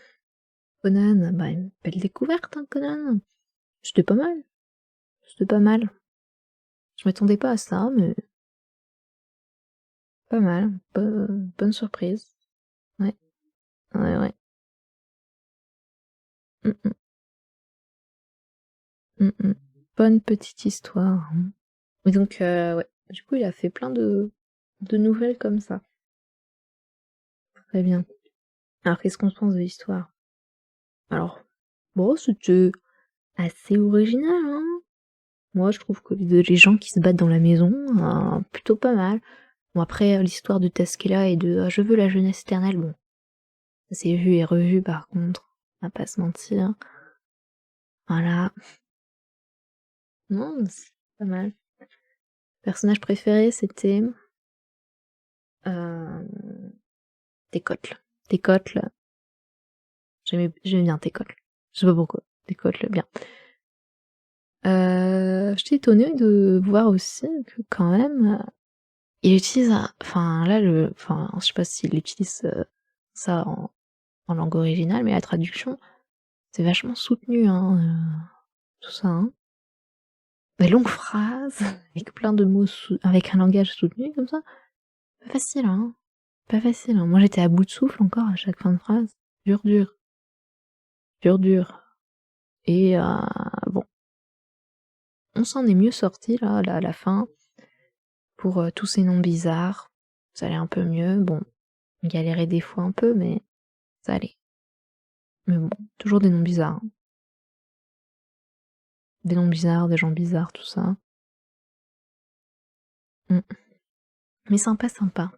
Conan, bah, une belle découverte, hein, Conan. C'était pas mal. C'était pas mal. Je m'attendais pas à ça, mais pas mal. Bonne surprise. Ouais, ouais. Mm, mm, mm. Bonne petite histoire, hein. Et donc ouais, du coup, il a fait plein de nouvelles comme ça. Très bien. Alors qu'est-ce qu'on pense de l'histoire? Alors, bon, c'était assez original, hein. Moi, je trouve que les gens qui se battent dans la maison, plutôt pas mal. Bon après, l'histoire de Taskela et de «Je veux la jeunesse éternelle», bon, ça s'est vu et revu par contre, on va pas se mentir. Voilà. Non, c'est pas mal. Personnage préféré, c'était, hem, Tekkotl. Tekkotl, j'aimais bien Tekkotl. Je sais pas pourquoi. Tekkotl, bien. J'étais étonnée de voir aussi que quand même, il utilise un enfin là je sais pas s'il utilise, ça en langue originale, mais la traduction, c'est vachement soutenu, hein, tout ça, hein. Des longues phrases avec plein de mots avec un langage soutenu comme ça, pas facile, hein. Pas facile, hein. Moi j'étais à bout de souffle encore à chaque fin de phrase. Dur, dur, dur, dur et bon, on s'en est mieux sortis là, à la fin pour, tous ces noms bizarres. Ça allait un peu mieux. Bon, on galérait des fois un peu, mais ça allait. Mais bon, toujours des noms bizarres, hein. Des noms bizarres, des gens bizarres, tout ça. Mmh. Mais sympa, sympa.